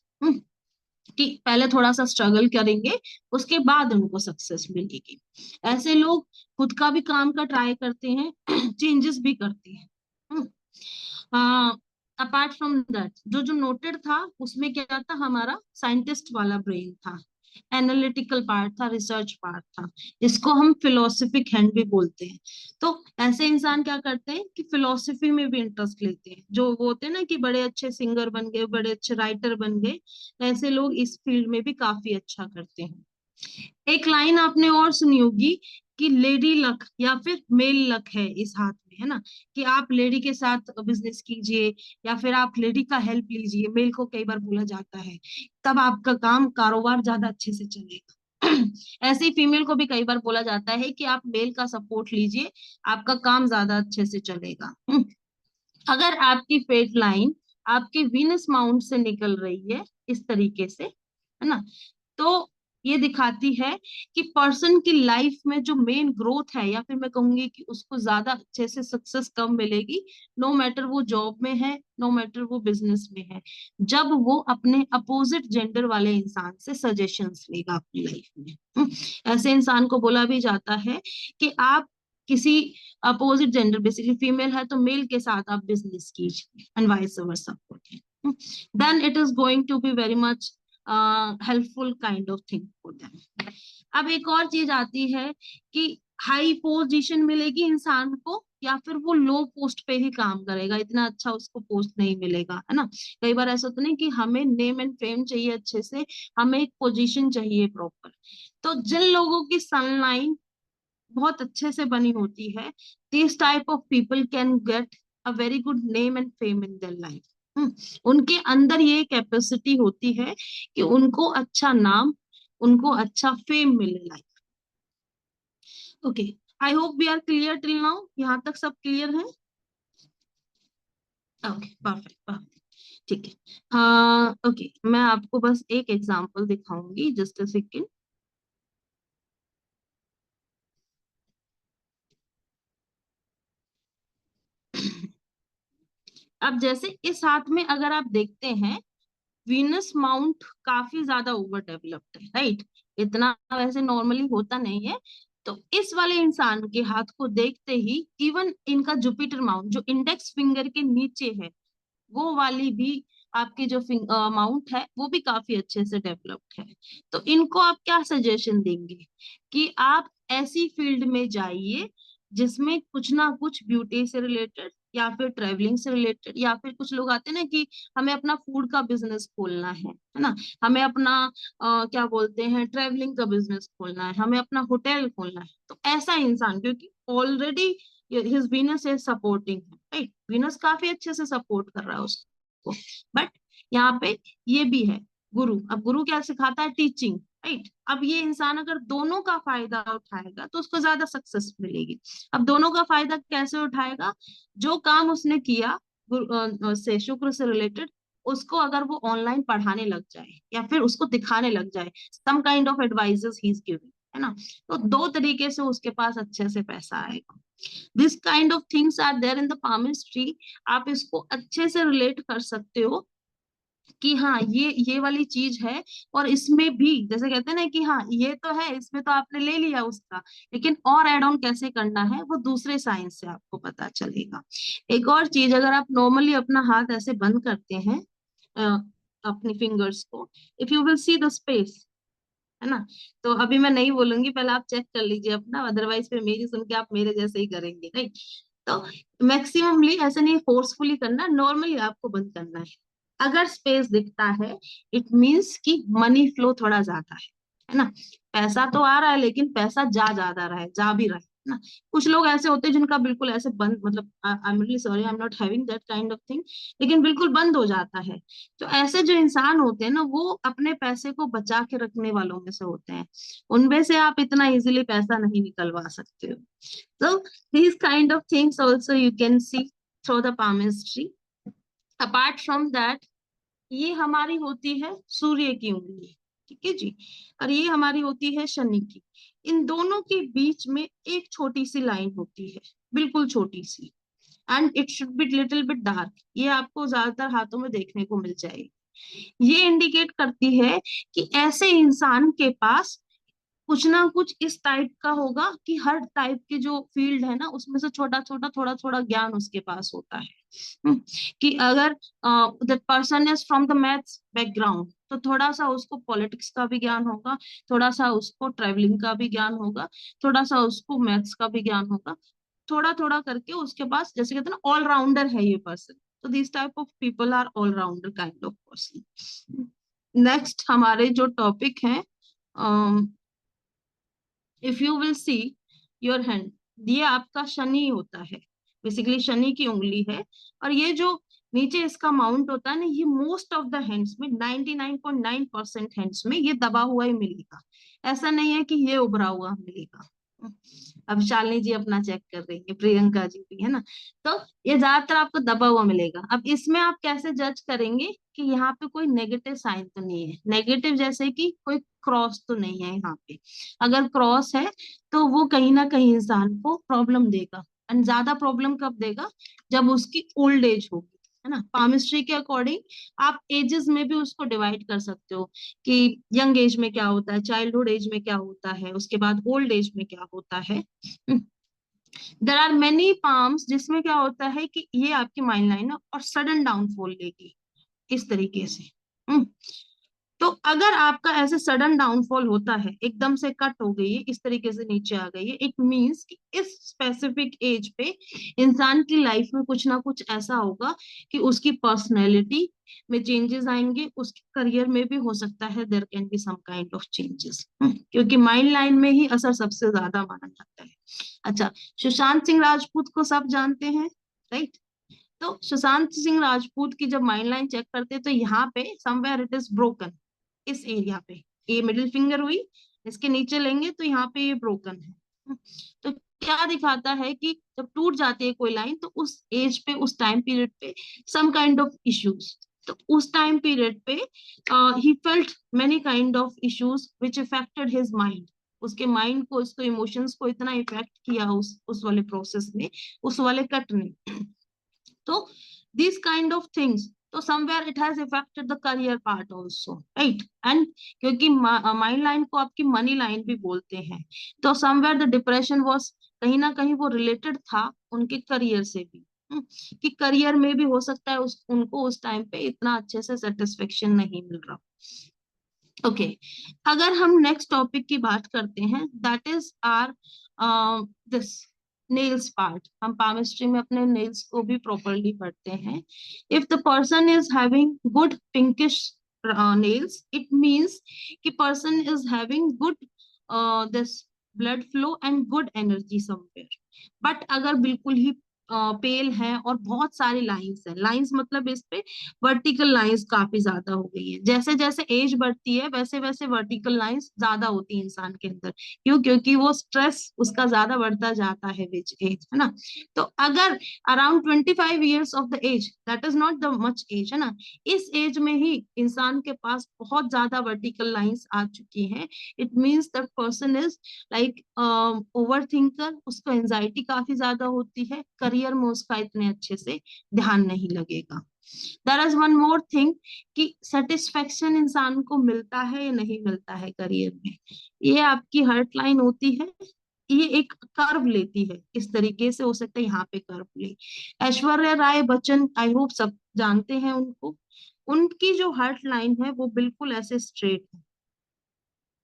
S2: कि पहले थोड़ा सा स्ट्रगल करेंगे, उसके बाद उनको सक्सेस मिलेगी। ऐसे लोग खुद का भी काम का ट्राई करते हैं, चेंजेस भी करते हैं। अपार्ट फ्रॉम दैट, जो जो नोटेड था उसमें क्या था, हमारा साइंटिस्ट वाला ब्रेन था, एनालिटिकल पार्ट था, रिसर्च पार्ट था, इसको हम फिलोसफिक हैंड भी बोलते हैं। तो ऐसे इंसान क्या करते हैं कि फिलोसफी में भी इंटरेस्ट लेते हैं, जो वो होते हैं ना कि बड़े अच्छे सिंगर बन गए, बड़े अच्छे राइटर बन गए, ऐसे लोग इस फील्ड में भी काफी अच्छा करते हैं। एक लाइन आपने और सुनी होगी कि लेडी लक या फिर मेल लक है इस हाथ में, है ना, कि आप लेडी के साथ बिजनेस कीजिए या फिर आप लेडी का हेल्प लीजिए, मेल को कई बार बोला जाता है, तब आपका काम कारोबार ज्यादा अच्छे से चलेगा। ऐसे ही फीमेल को भी कई बार बोला जाता है कि आप मेल का सपोर्ट लीजिए, आपका काम ज्यादा अच्छे से चलेगा। अगर आपकी फेट लाइन आपके वीनस माउंट से निकल रही है इस तरीके से, है ना, तो ये दिखाती है कि पर्सन की लाइफ में जो मेन ग्रोथ है, या फिर मैं कहूंगी कि उसको ज्यादा अच्छे से सक्सेस कब मिलेगी, नो मैटर वो जॉब में है, नो मैटर वो बिजनेस में है, जब वो अपने अपोजिट जेंडर वाले इंसान से सजेशंस लेगा अपनी लाइफ में। ऐसे इंसान को बोला भी जाता है कि आप किसी अपोजिट जेंडर, बेसिकली फीमेल है तो मेल के साथ आप बिजनेस कीजिए and vice versa, then it is going to be very much helpful kind of thing for them. अब एक और चीज आती है कि हाई पोजीशन मिलेगी इंसान को या फिर वो लो पोस्ट पे ही काम करेगा, इतना अच्छा उसको पोस्ट नहीं मिलेगा, है ना। कई बार ऐसा होता है कि हमें नेम एंड फेम चाहिए अच्छे से, हमें एक पोजीशन चाहिए प्रॉपर। तो जिन लोगों की सनलाइन बहुत अच्छे से बनी होती है, this type of people can get a very good name and fame in their life. उनके अंदर ये कैपेसिटी होती है कि उनको अच्छा नाम, उनको अच्छा फेम मिले life. Okay, I hope we are clear till now, यहाँ तक सब क्लियर है? ओके, परफेक्ट परफेक्ट, ठीक है। ओके, मैं आपको बस एक एग्जांपल दिखाऊंगी, जस्ट अ सेकेंड। अब जैसे इस हाथ में अगर आप देखते हैं, वीनस माउंट काफी ज्यादा ओवर डेवलप्ड है, राइट, इतना वैसे नॉर्मली होता नहीं है। तो इस वाले इंसान के हाथ को देखते ही इवन इनका जुपिटर माउंट जो इंडेक्स फिंगर के नीचे है, वो वाली भी आपकी जो माउंट है वो भी काफी अच्छे से डेवलप्ड है। तो इनको आप क्या सजेशन देंगे कि आप ऐसी फील्ड में जाइए जिसमें कुछ ना कुछ ब्यूटी से रिलेटेड या फिर ट्रेवलिंग से रिलेटेड, या फिर कुछ लोग आते हैं ना कि हमें अपना फूड का बिजनेस खोलना है ना, हमें अपना क्या बोलते हैं ट्रेवलिंग का बिजनेस खोलना है, हमें अपना होटल खोलना है। तो ऐसा इंसान, क्योंकि already his Venus is supporting, right, Venus काफी अच्छे से सपोर्ट कर रहा है उसको, बट यहाँ पे ये भी है गुरु। अब गुरु क्या सिखाता है, टीचिंग, राइट। अब ये इंसान अगर दोनों का फायदा उठाएगा तो उसको ज्यादा सक्सेस मिलेगी। अब दोनों का फायदा कैसे उठाएगा, जो काम उसने किया से शुक्र से रिलेटेड, उसको अगर वो ऑनलाइन पढ़ाने लग जाए या फिर उसको दिखाने लग जाए, some kind of advices he is giving, है ना, तो दो तरीके से उसके पास अच्छे से पैसा आएगा। This kind of things are there in the palmistry. आप इसको अच्छे से रिलेट कर सकते हो कि हाँ ये वाली चीज है, और इसमें भी जैसे कहते हैं ना कि हाँ ये तो है, इसमें तो आपने ले लिया उसका, लेकिन और एड ऑन कैसे करना है वो दूसरे साइंस से आपको पता चलेगा। एक और चीज, अगर आप नॉर्मली अपना हाथ ऐसे बंद करते हैं अ, अपनी फिंगर्स को, if you will see the space, है ना, तो अभी मैं नहीं बोलूंगी, पहले आप चेक कर लीजिए अपना, अदरवाइज फिर मेरी सुन के आप मेरे जैसे ही करेंगे, राइट। तो मैक्सिममली ऐसे नहीं फोर्सफुली करना, नॉर्मली आपको बंद करना है। अगर स्पेस दिखता है, इट मीन्स कि मनी फ्लो थोड़ा ज्यादा है ना, पैसा तो आ रहा है लेकिन पैसा ज्यादा रहा है, जा भी रहा है ना। कुछ लोग ऐसे होते हैं जिनका बिल्कुल ऐसे बंद, मतलब I am really sorry, I am not having that kind of thing, लेकिन बिल्कुल बंद हो जाता है। तो ऐसे जो इंसान होते हैं ना, वो अपने पैसे को बचा के रखने वालों में से होते हैं, उनमें से आप इतना इजीली पैसा नहीं निकलवा सकते हो। So these kind of things also you can see through the palmistry. Apart from that, ये हमारी होती है सूर्य की उंगली, ठीक है जी, और ये हमारी होती है शनि की। इन दोनों के बीच में एक छोटी सी लाइन होती है, बिल्कुल छोटी सी, and it should be little bit dark. ये आपको ज्यादातर हाथों में देखने को मिल जाएगी। ये इंडिकेट करती है कि ऐसे इंसान के पास कुछ ना कुछ इस टाइप का होगा कि हर टाइप के जो फील्ड है ना, उसमें से छोटा छोटा थोड़ा थोड़ा ज्ञान उसके पास होता है। कि अगर that person is from the maths background, तो थोड़ा सा उसको पॉलिटिक्स का भी ज्ञान होगा, थोड़ा सा उसको ट्रेवलिंग का भी ज्ञान होगा, थोड़ा सा उसको मैथ्स का भी ज्ञान होगा, थोड़ा थोड़ा करके उसके पास, जैसे कहते हैं ना, ऑलराउंडर है ये पर्सन। तो this type of people are allrounder kind of person. Next हमारे जो टॉपिक है, if you will see your hand, ये आपका शनि होता है, बेसिकली शनि की उंगली है। और ये जो नीचे इसका माउंट होता है ना, ये मोस्ट ऑफ द हैंड्स में 99.9% हैंड्स में ये दबा हुआ ही मिलेगा, ऐसा नहीं है कि ये उभरा हुआ मिलेगा। अब शालिनी जी अपना चेक कर रही है, प्रियंका जी भी है ना, तो ये ज्यादातर आपको दबा हुआ मिलेगा। अब इसमें आप कैसे जज करेंगे कि यहाँ पे कोई नेगेटिव साइन तो नहीं है, नेगेटिव जैसे कि कोई क्रॉस तो नहीं है यहाँ पे। अगर क्रॉस है तो वो कहीं ना कहीं इंसान को प्रॉब्लम देगा, एंड ज्यादा प्रॉब्लम कब देगा, जब उसकी ओल्ड एज होगी, है ना। पामिस्ट्री के अकॉर्डिंग आप एजेस में भी उसको डिवाइड कर सकते हो कि यंग एज में क्या होता है, चाइल्डहुड एज में क्या होता है, उसके बाद ओल्ड एज में क्या होता है। देर आर मेनी पाम्स जिसमें क्या होता है कि ये आपकी माइंड लाइन है और सडन डाउनफॉल लेगी इस तरीके से। हम्म, तो अगर आपका ऐसे सडन डाउनफॉल होता है, एकदम से कट हो गई है, इस तरीके से नीचे आ गई है, इट मींस कि इस स्पेसिफिक एज पे इंसान की लाइफ में कुछ ना कुछ ऐसा होगा कि उसकी पर्सनैलिटी में चेंजेस आएंगे, उसके करियर में भी हो सकता है there can be some kind of changes, क्योंकि माइंड लाइन में ही असर सबसे ज्यादा माना जाता है। अच्छा, सुशांत सिंह राजपूत को सब जानते हैं, राइट। तो सुशांत सिंह राजपूत की जब माइंड लाइन चेक करते हैं, तो यहाँ पे समवेयर इट इज ब्रोकन, इस एरिया पे, ये मिडिल फिंगर हुई, इसके नीचे लेंगे तो यहाँ पे ये ब्रोकन है। तो क्या दिखाता है कि जब टूट जाती है कोई लाइन, तो उस एज पे, उस टाइम पीरियड पे सम काइंड ऑफ इश्यूज, तो उस टाइम पीरियड पे he felt many kind of issues which affected his mind, उसके माइंड को, उसको इमोशंस को इतना इफेक्ट किया उस वाले प्रोसेस ने, उस वाले कट ने। तो these kind of things, तो somewhere it has affected the career part also, right? And क्योंकि माइंड लाइन को आपकी मनी लाइन भी बोलते हैं, तो somewhere the depression was, कहीं ना कहीं वो रिलेटेड था उनके करियर से भी। कि करियर में भी हो सकता है उनको उस टाइम पे इतना अच्छे से सेटिस्फेक्शन नहीं मिल रहा। ओके, अगर हम नेक्स्ट टॉपिक की बात करते हैं, that is our this nails part. हम पामिस्ट्री में अपने नेल्स को भी प्रॉपरली पढ़ते हैं। If the person is having good pinkish nails, it means कि person is having good this blood flow and good energy somewhere. But अगर बिल्कुल ही पेल है और बहुत सारी लाइंस है, लाइंस मतलब इस पे वर्टिकल लाइंस काफी ज्यादा हो गई है, जैसे जैसे एज बढ़ती है वैसे वैसे वर्टिकल लाइंस ज्यादा होती है इंसान के अंदर। क्यों? क्योंकि वो स्ट्रेस उसका ज्यादा बढ़ता जाता है विच एज, है ना। तो अगर around 25 years of the age, that is not the much age, है ना, इस एज में ही इंसान के पास बहुत ज्यादा वर्टिकल लाइंस आ चुकी हैं, it means that person is like over thinker, उसको एंजाइटी काफी ज्यादा होती है, करियर में उसका इतने अच्छे से ध्यान नहीं लगेगा। There is one more thing कि सेटिस्फेक्शन इंसान को मिलता है या नहीं मिलता है करियर में, ये आपकी हर्ट लाइन होती है, ये एक कर्व लेती है, इस तरीके से हो सकता है यहाँ पे कर्व ले। ऐश्वर्या राय बच्चन, आई होप सब जानते हैं उनको, उनकी जो हर्ट लाइन है वो बिल्कुल ऐसे स्ट्रेट है,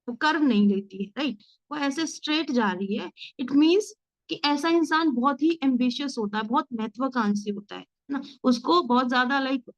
S2: वो कर्व नहीं लेती है, राइट, वो ऐसे स्ट्रेट जा रही है। इट मीन्स कि ऐसा इंसान बहुत ही एम्बिशियस होता है, बहुत महत्वाकांक्षी होता है ना, उसको बहुत ज्यादा लाइक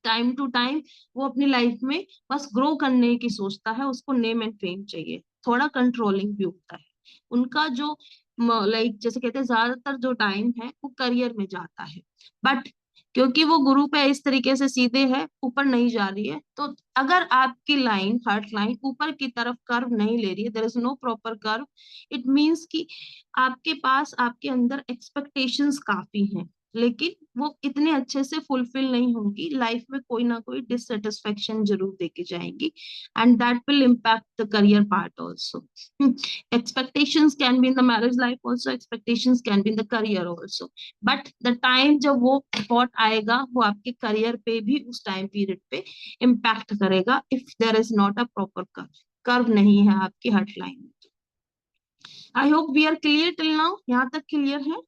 S2: टाइम टू टाइम वो अपनी लाइफ में बस ग्रो करने की सोचता है, उसको नेम एंड फेम चाहिए, थोड़ा कंट्रोलिंग भी होता है उनका, जो लाइक जैसे कहते हैं ज्यादातर जो टाइम है वो करियर में जाता है। बट क्योंकि वो गुरु पे इस तरीके से सीधे है, ऊपर नहीं जा रही है, तो अगर आपकी लाइन हर्ट लाइन ऊपर की तरफ कर्व नहीं ले रही है, there is no proper curve, it means कि आपके पास आपके अंदर एक्सपेक्टेशंस काफी हैं, लेकिन वो इतने अच्छे से फुलफिल नहीं होंगी, लाइफ में कोई ना कोई डिससेटिस्फेक्शन जरूर देके जाएंगी, and that will impact the career part also. expectations can be in the marriage life also, expectations can be in the career also, but the time जब वो थॉट आएगा वो आपके करियर पे भी उस टाइम पीरियड पे इम्पैक्ट करेगा, if there is not a proper curve, curve नहीं है आपकी हर्ट लाइन में। I hope we are clear till now, यहाँ तक क्लियर है।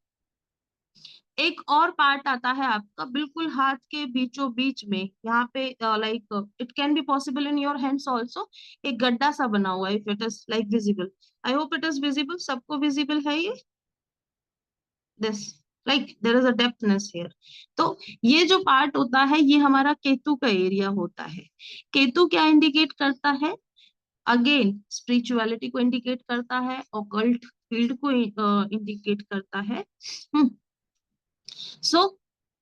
S2: एक और पार्ट आता है आपका बिल्कुल हाथ के बीचों बीच में, यहाँ पे like it can be possible in your hands also, एक गड्ढा सा बना हुआ है, if it is like visible, I hope it is visible, सबको विजिबल है ये, this like there is a depthness here. तो ये जो पार्ट होता है ये हमारा केतु का एरिया होता है। केतु क्या इंडिकेट करता है, अगेन स्पिरिचुअलिटी को इंडिकेट करता है, ऑकल्ट फील्ड को इंडिकेट करता है। So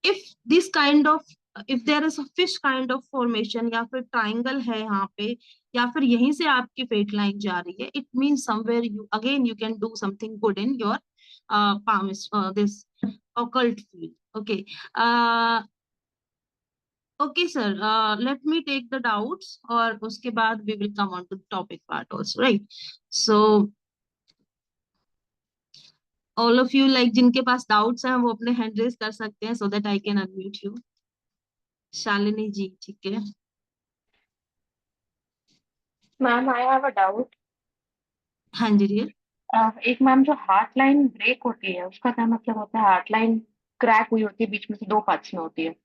S2: if this kind of, if there is a fish kind of formation या फिर triangle है यहाँ पे, या फिर यहीं से आपकी फेट लाइन जा रही है, it means somewhere you again you can do something good in your palm, this occult field. Okay. Okay sir, let me take the doubts और उसके बाद we will come on to the topic part also, right? So all of you like जिनके पास doubts हैं वो अपने hand raise कर सकते हैं, so that I can unmute you. Shalini जी, ठीक है।
S3: Ma'am I have a doubt.
S2: हाँ जी डियर।
S3: एक मैम जो हार्ट लाइन ब्रेक होती है उसका क्या मतलब होता है? हार्ट लाइन क्रैक हुई होती है, बीच में से दो पार्ट्स में होती है।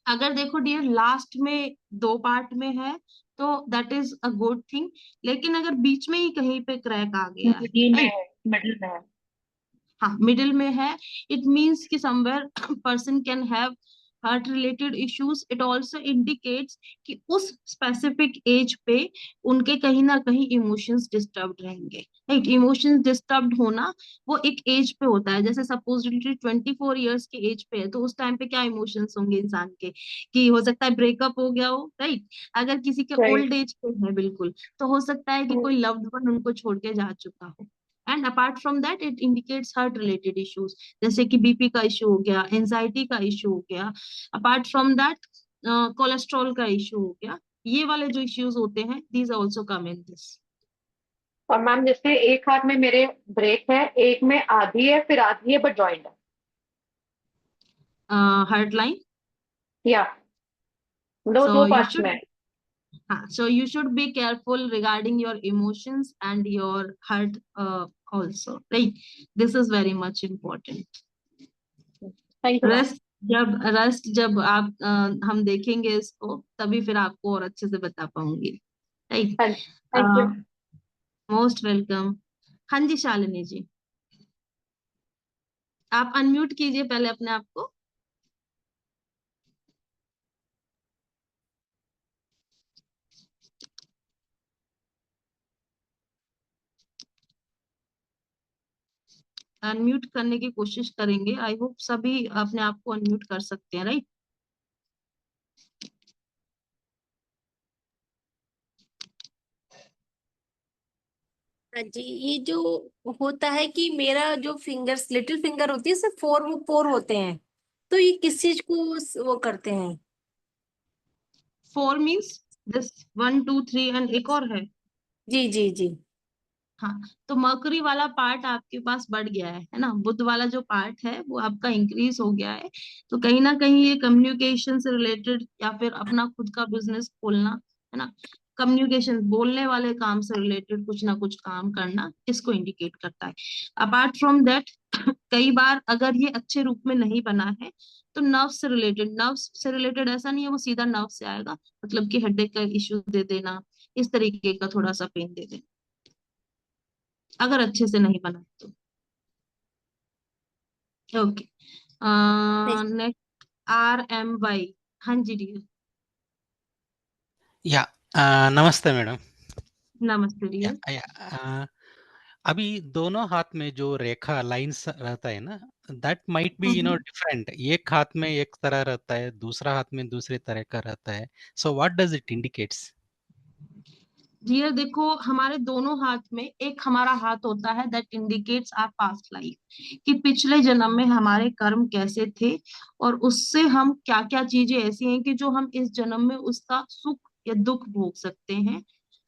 S2: अगर देखो डियर लास्ट में दो पार्ट में है तो that is a good thing, लेकिन अगर बीच में ही कहीं पे क्रैक आ गया है,
S3: मिडिल में
S2: राइट,
S3: है, मिडिल में है।
S2: हाँ मिडिल में है, इट मीन्स कि somewhere person can have heart related issues. It also indicates कि उस स्पेसिफिक एज पे उनके कहीं ना कहीं इमोशंस डिस्टर्ब रहेंगे, राइट। इमोशंस डिस्टर्ब होना वो एक एज पे होता है, जैसे सपोजिटली 24 ईयर्स के एज पे है तो उस टाइम पे क्या इमोशंस होंगे इंसान के, कि हो सकता है ब्रेकअप हो गया हो, राइट। अगर किसी के
S3: राइट।
S2: ओल्ड एज पे है बिल्कुल, तो हो सकता है कि कोई लव्ड वन उनको छोड़ के जा चुका हो, and apart from that it indicates heart related issues, जैसे कि बीपी का इशू हो गया, एंजाइटी का इशू हो गया, अपार्ट फ्रॉम दैट कोलेस्ट्रॉल का इशू हो गया, ये वाले जो इश्यूज होते हैं these also come in this.
S3: और मैम जैसे एक हाथ में मेरे ब्रेक है, एक में आधी है, फिर आधी है बट जॉइंट है,
S2: हार्ट लाइन,
S3: या दो
S2: सो
S3: दो
S2: यू
S3: पार्ट्स में
S2: शुड,
S3: है।
S2: हाँ, so you should be careful regarding your emotions and your heart also, right? This is very much important.
S3: Thank you ma'am.
S2: Rest जब आप हम देखेंगे इसको तभी फिर आपको और अच्छे से बता पाऊंगी, right.
S3: Thank you.
S2: Most welcome. हाँ जी शालिनी जी, आप अनम्यूट कीजिए पहले अपने आप को। अनम्यूट करने की कोशिश करेंगे, आई होप सभी अपने आप को अनम्यूट कर सकते हैं, राइट।
S4: हाँ जी, ये जो होता है कि मेरा जो फिंगर्स लिटिल फिंगर होती है सिर्फ फोर वो फोर होते हैं, तो ये किस चीज को वो करते हैं?
S2: 4 मीन्स दिस 1 2 3 एंड एक और है।
S4: जी जी जी।
S2: हाँ, तो मर्करी वाला पार्ट आपके पास बढ़ गया है ना, बुध वाला जो पार्ट है वो आपका इंक्रीज हो गया है। तो कहीं ना कहीं ये कम्युनिकेशन से रिलेटेड या फिर अपना खुद का बिजनेस खोलना, है ना, कम्युनिकेशन बोलने वाले काम से रिलेटेड कुछ ना कुछ काम करना, इसको इंडिकेट करता है। अपार्ट फ्रॉम दैट कई बार अगर ये अच्छे रूप में नहीं बना है तो नर्व से रिलेटेड ऐसा नहीं है वो सीधा नर्व से आएगा, मतलब कि हेडेक का इश्यू दे देना, इस तरीके का थोड़ा सा पेन दे देना अगर अच्छे से नहीं बना तो। Okay, next RMY। हाँ जी डियर।
S5: या नमस्ते मैडम।
S2: नमस्ते डियर।
S5: अभी दोनों हाथ में जो रेखा लाइंस रहता है ना, दैट माइट बी डिफरेंट। एक हाथ में एक तरह रहता है, दूसरा हाथ में दूसरे तरह का रहता है। So what does it indicates?
S2: Dear देखो, हमारे दोनों हाथ में एक हमारा हाथ होता है that indicates our past life, कि पिछले जन्म में हमारे कर्म कैसे थे और उससे हम क्या क्या चीजें ऐसी हैं कि जो हम इस जन्म में उसका सुख या दुख भोग सकते हैं।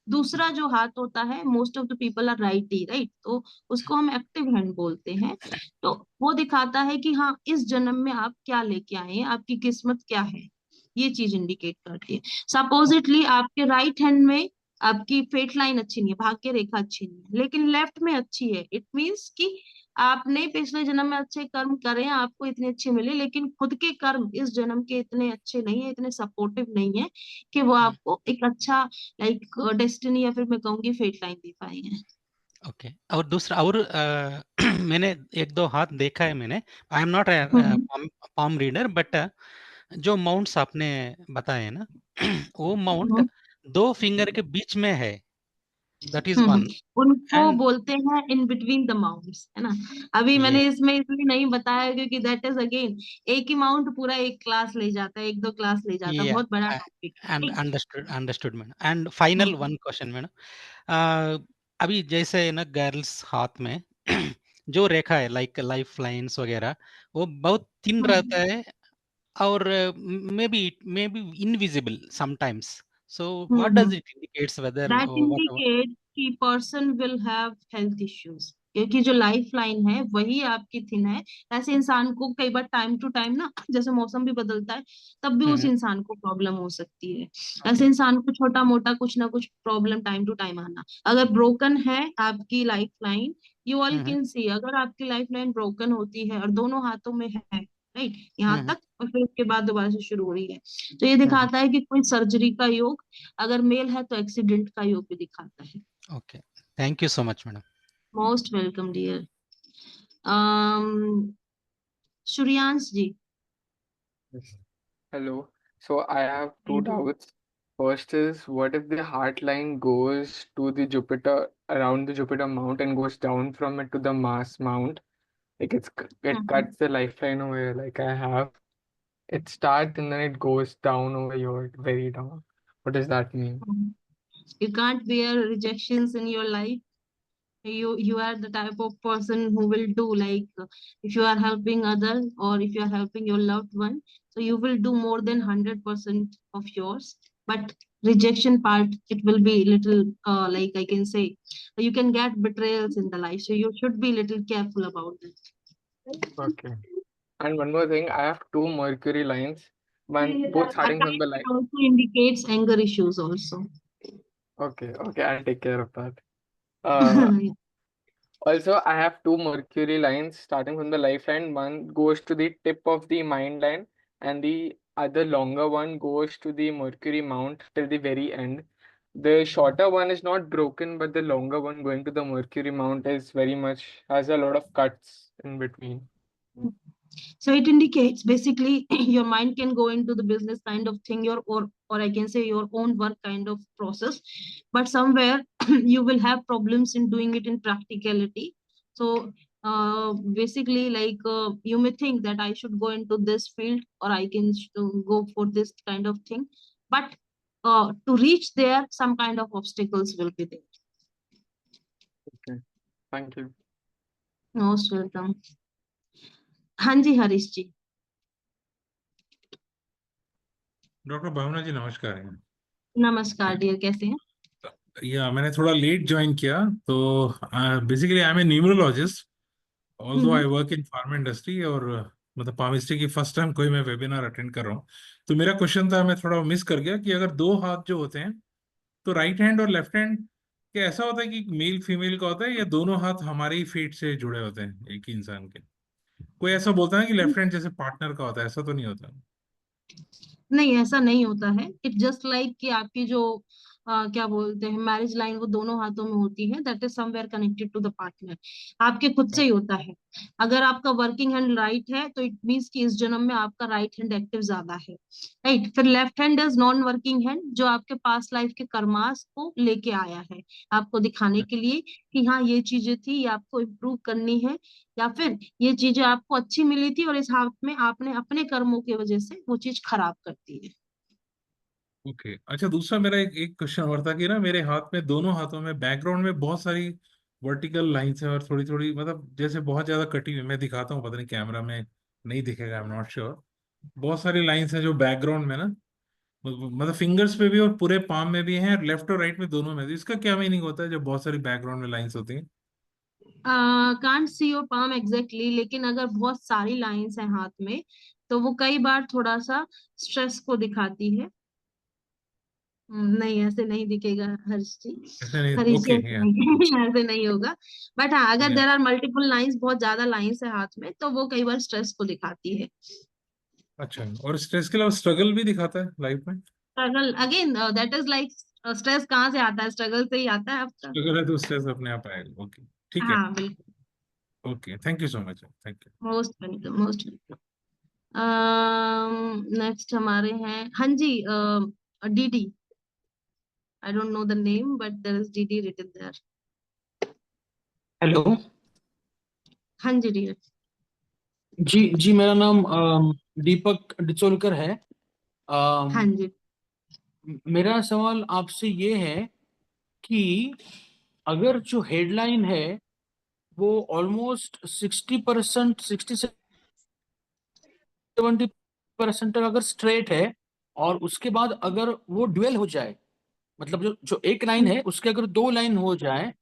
S2: दूसरा जो हाथ होता है, most of the people are righty right, तो उसको हम एक्टिव हैंड बोलते हैं। तो वो दिखाता है कि हाँ इस जन्म में आप क्या लेके आए हैं, आपकी किस्मत क्या है, ये चीज इंडिकेट करती है। सपोजिटली आपके राइट हैंड में आपकी फेट लाइन अच्छी नहीं है, भाग्य रेखा अच्छी नहीं है, लेकिन लेफ्ट में अच्छी है, इट मीन्स कि आपने पिछले जन्म में अच्छे कर्म करे हैं, आपको इतने अच्छे मिले, लेकिन खुद के कर्म इस जन्म के इतने अच्छे नहीं है, इतने सपोर्टिव नहीं है कि वो आपको एक अच्छा लाइक डेस्टिनी या फिर मैं कहूंगी फेट लाइन दे पाए हैं।
S5: ओके। और दूसरा और मैंने एक दो हाथ देखा है मैंने। I am not palm reader, but जो माउंट्स आपने बताए ना वो माउंट दो फिंगर के बीच में है, दैट इज वन।
S2: उनको
S5: एंड
S2: बोलते हैं इन बिटवीन द माउंट्स, है ना। अभी मैंने इसमें इसलिए नहीं बताया क्योंकि दैट इज अगेन एक ही माउंट पूरा एक क्लास ले जाता है, एक दो क्लास ले जाता है,
S5: yeah,
S2: बहुत बड़ा टॉपिक है,
S5: and
S2: ठीक।
S5: understood madam. And final
S2: hmm,
S5: one question madam. अभी जैसे ना गर्ल्स हाथ में जो रेखा है लाइक लाइफ लाइंस वगैरह, वो बहुत थिन रहता है और may be invisible sometimes. So what does it indicates whether
S2: that
S5: what?
S2: Indicate कि person will have health issues, क्योंकि जो लाइफ लाइन है वही आपकी थिन है। ऐसे इंसान को कई बार टाइम टू टाइम ना, जैसे मौसम भी बदलता है तब भी उस इंसान को प्रॉब्लम हो सकती है। ऐसे इंसान को छोटा मोटा कुछ ना कुछ प्रॉब्लम टाइम टू टाइम आना। अगर ब्रोकन है आपकी life line, you all can see, अगर आपकी लाइफ लाइन ब्रोकन होती है और दोनों हाथों में है राइट यहाँ तक, और फिर उसके बाद दोबारा से शुरू हो रही है, तो ये दिखाता है कि कोई सर्जरी का योग, अगर मेल है तो एक्सीडेंट का योग भी दिखाता है।
S5: Okay, thank you so much madam.
S2: Most welcome dear. Suryansh ji.
S6: Yes. Hello. So I have two doubts. First is, what if the heart line goes to the Jupiter, around the Jupiter mount, and goes down from it to the Mars mount? Like it cuts the lifeline over here, like I have. It starts and then it goes down over here, very down. What does that mean?
S2: You can't bear rejections in your life. You are the type of person who will do like if you are helping others or if you are helping your loved one, so you will do more than 100% of yours. But rejection part, it will be little like I can say you can get betrayals in the life, so you should be little careful about that.
S6: Okay. And one more thing, I have two Mercury lines, both starting from the line.
S2: It also indicates anger issues also.
S6: Okay, I'll take care of that. Uh, Also, I have two Mercury lines starting from the lifeline. One goes to the tip of the mind line, and the other longer one goes to the Mercury mount till the very end. The shorter one is not broken, but the longer one going to the Mercury mount is very much has a lot of cuts in between.
S2: So it indicates basically your mind can go into the business kind of thing, or I can say your own work kind of process, but somewhere you will have problems in doing it in practicality. So basically like you may think that I should go into this field or I can go for this kind of thing, but to reach there some kind of obstacles will be there.
S6: Okay, thank you.
S2: Most welcome. हाँ जी हरीश जी।
S7: Doctor भावना जी नमस्कार।
S2: नमस्कार dear, कैसे हैं?
S7: या मैंने थोड़ा late join किया, तो basically I am a numerologist, although I work in pharma industry, और मतलब पामिस्ट्री की फर्स्ट टाइम कोई मैं वेबिनार अटेंड कर रहा हूँ। तो मेरा क्वेश्चन था, मैं थोड़ा मिस कर गया, कि अगर दो हाथ जो होते हैं, तो राइट हैंड और लेफ्ट हैंड, क्या ऐसा होता है कि मेल फीमेल का होता है, या दोनों हाथ हमारे ही फेट से जुड़े होते हैं एक ही इंसान के? कोई ऐसा बोलता है कि लेफ्ट हैंड जैसे पार्टनर का होता है, ऐसा तो नहीं होता?
S2: नहीं, ऐसा नहीं होता है। इट जस्ट लाइक कि आपकी जो क्या बोलते हैं मैरिज लाइन, वो दोनों हाथों में होती है। That is somewhere connected to the partner. आपके खुद से ही होता है। अगर आपका वर्किंग हैंड राइट है तो इट मीन्स कि इस जन्म में आपका राइट हैंड एक्टिव ज्यादा है, राइट। फिर left hand is non working hand, जो आपके पास्ट लाइफ के कर्मास को लेके आया है, आपको दिखाने के लिए कि हाँ ये चीजें थी, ये आपको इम्प्रूव करनी है, या फिर ये चीजें आपको अच्छी मिली थी और इस हाथ में आपने अपने कर्मों की वजह से वो चीज खराब करती है।
S7: ओके, अच्छा, दूसरा मेरा एक एक क्वेश्चन और था, कि ना मेरे हाथ में, दोनों हाथों में बैकग्राउंड में बहुत सारी वर्टिकल लाइंस है, और थोड़ी थोड़ी मतलब जैसे बहुत ज्यादा कटी हुई। मैं दिखाता हूँ, पता नहीं कैमरा में नहीं दिखेगा, आई एम नॉट श्योर। बहुत सारी लाइंस हैं जो बैकग्राउंड में ना, मतलब फिंगर्स पे भी और पूरे पाम में भी हैं, लेफ्ट और राइट में दोनों में। तो इसका क्या मीनिंग होता है जब बहुत सारी बैकग्राउंड में लाइंस होती हैं?
S2: Can't see your palm exactly, लेकिन अगर बहुत सारी लाइंस हैं हाथ में तो वो कई बार थोड़ा सा स्ट्रेस को दिखाती है। नहीं, ऐसे नहीं दिखेगा हर्ष जी।
S7: ऐसा नहीं?
S2: हरीश जी,
S7: ओके,
S2: ऐसे
S7: या
S2: नहीं ऐसे नहीं होगा। बट हाँ, अगर
S7: या
S2: देर आर मल्टीपल लाइंस, बहुत ज्यादा लाइंस है हाथ में, तो वो कई बार स्ट्रेस को दिखाती है।
S7: अच्छा, और स्ट्रेस के अलावा स्ट्रगल भी दिखाता है लाइफ में?
S2: Struggle again, that is like, stress कहाँ से आता है? स्ट्रगल से ही आता है आपका।
S7: स्ट्रगल है तो स्ट्रेस अपने आप आएगा। ओके, ठीक है।
S2: हाँ बिल्कुल।
S7: Okay, thank you so much, thank you.
S2: Most welcome, most welcome. Next हमारे हैं, हाँ जी, DD. I don't know the name, but there is DD written there.
S8: Hello.
S2: हाँ जी, डी।
S8: जी जी, मेरा नाम दीपक डिचोलकर है।
S2: हाँ
S8: अम,
S2: जी।
S8: मेरा सवाल आपसे ये है कि अगर जो हेडलाइन है वो ऑलमोस्ट 60%, 60-70% अगर स्ट्रेट है, और उसके बाद अगर वो ड्वेल हो जाए, मतलब जो जो एक लाइन है उसके अगर दो लाइन हो जाए,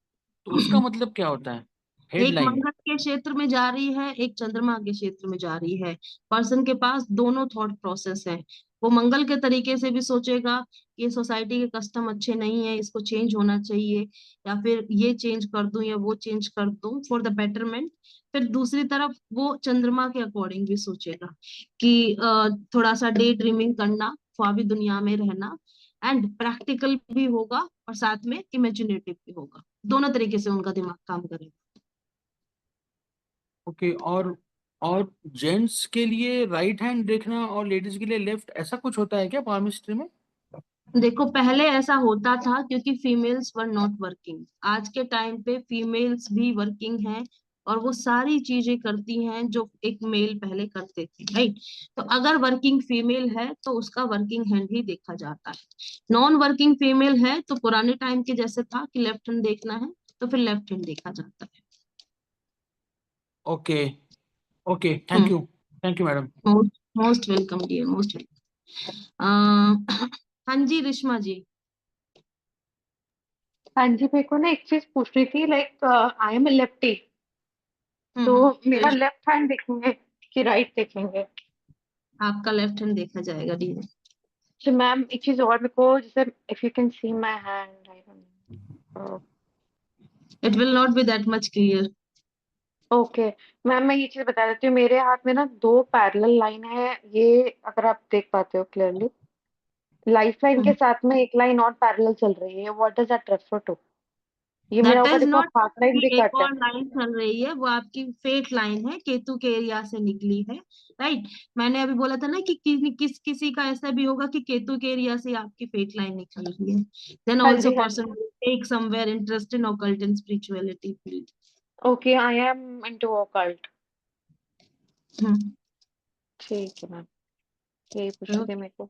S8: तो उसका मतलब क्या होता है
S2: एक
S8: हेडलाइन?
S2: मंगल के क्षेत्र में जा रही है, एक चंद्रमा के क्षेत्र में जा रही है। पर्सन के पास दोनों थॉट प्रोसेस है। वो मंगल के तरीके से भी सोचेगा ये सोसाइटी के कस्टम अच्छे नहीं है, इसको चेंज होना चाहिए, या फिर ये चेंज कर दूं या वो चेंज कर दूं फॉर द बेटरमेंट। फिर दूसरी तरफ वो चंद्रमा के अकॉर्डिंग भी सोचेगा कि थोड़ा सा डे ड्रीमिंग करना, ख्वाबी दुनिया में रहना, एंड प्रैक्टिकल भी होगा और साथ में इमेजिनेटिव भी होगा। दोनों तरीके से उनका दिमाग काम करेगा।
S8: ओके, और जेंट्स के लिए राइट हैंड देखना और लेडीज के लिए लेफ्ट, ऐसा कुछ होता है क्या पामिस्ट्री में?
S2: देखो, पहले ऐसा होता था क्योंकि फीमेल्स वर नॉट वर्किंग। आज के टाइम पे फीमेल्स भी वर्किंग हैं और वो सारी चीजें करती हैं जो एक मेल पहले करते थे, राइट। तो अगर वर्किंग फीमेल है तो उसका वर्किंग हैंड ही देखा जाता है। नॉन वर्किंग फीमेल है तो पुराने टाइम के जैसे था कि लेफ्ट हैंड देखना है तो फिर लेफ्ट हैंड देखा जाता है।
S8: Okay okay,
S2: hmm.
S8: Thank you madam.
S2: Most most welcome dear, most welcome. हाँ जी, रिश्मा जी।
S3: हाँ जी, मेरे को ना एक चीज पूछनी थी, लाइक आई एम लेफ्टी, तो मेरा
S2: हम्म।
S3: लेफ्ट हैंड देखेंगे कि राइट देखेंगे?
S2: आपका लेफ्ट हैंड देखा जाएगा डियर।
S3: तो मैम एक चीज और, मेरे को जैसे if you can see my hand, I don't.
S2: It will not be that much clear.
S3: Okay ma'am, मैं ये चीज बता देती हूँ, मेरे हाथ में ना दो पैरेलल लाइन है, ये अगर आप देख पाते हो क्लियरली, लाइफ लाइन के साथ में एक लाइन और पैरेलल चल रही है, what does that refer to? ये मेरा
S2: दैट
S3: ऊपर
S2: इज
S3: देखो,
S2: नॉट,
S3: हाफ लाइन भी
S2: एक
S3: कट है।
S2: और लाइन चल रही है, वो आपकी फेट लाइन है, केतु के एरिया से निकली है, राइट। मैंने अभी बोला था ना कि किसी का ऐसा भी होगा कि केतु के एरिया से आपकी फेट लाइन निकल रही है। देन
S3: हाँ
S2: ऑल्सो
S3: जी, हाँ जी।
S2: Person take somewhere interest in occult and spirituality field.
S3: Okay, I am into occult. ठीक है मैम, यही पूछनी थी मेरे को।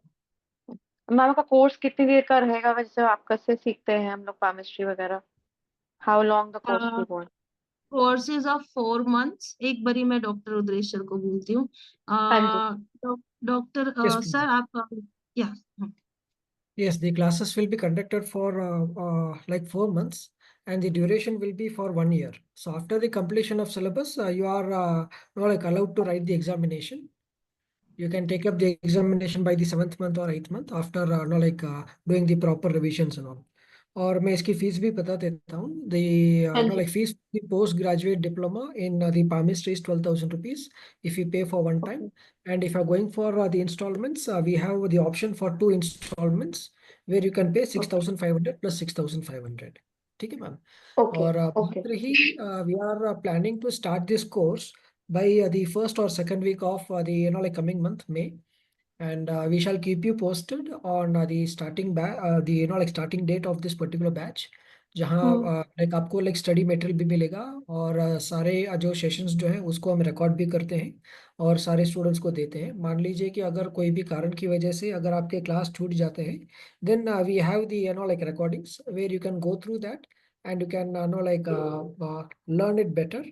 S3: मैम का कोर्स कितनी देर का रहेगा वैसे, आप कैसे सीखते हैं हम लोग केमिस्ट्री वगैरह? How long the course will go?
S2: Courses of 4 months। एक बारी मैं डॉक्टर रुद्रेश्वर को बोलती हूँ।
S3: हाँ जी।
S2: Doctor
S1: Yes,
S2: sir,
S1: please.
S2: आप, या
S1: Yes, the classes will be conducted for like 4 months, and the duration will be for 1 year. So after the completion of syllabus, you are not like allowed to write the examination. You can take up the examination by the 7th month or 8th month after doing the proper revisions and all. और मैं इसकी fees भी बता देता हूँ. The
S3: हाँ जी.
S1: like fees the postgraduate diploma in the palmistry is 12,000 rupees if you pay for one time. And if you're going for the installments, we have the option for 2 installments where you can pay 6,500 plus 6,500. ठीक है ma'am.
S3: Okay.
S1: और
S3: Okay.
S1: बात रही, we are planning to start this course by the first or second week of the coming month, May. And we shall keep you posted on the starting starting date of this particular batch, जहाँ like आपको like study material भी मिलेगा और सारे जो sessions जो है उसको हम रिकॉर्ड भी करते हैं और सारे स्टूडेंट्स को देते हैं. मान लीजिए कि अगर कोई भी कारण की वजह से अगर आपके क्लास छूट जाते हैं, then we have the recordings where you can go through that and you can learn it better.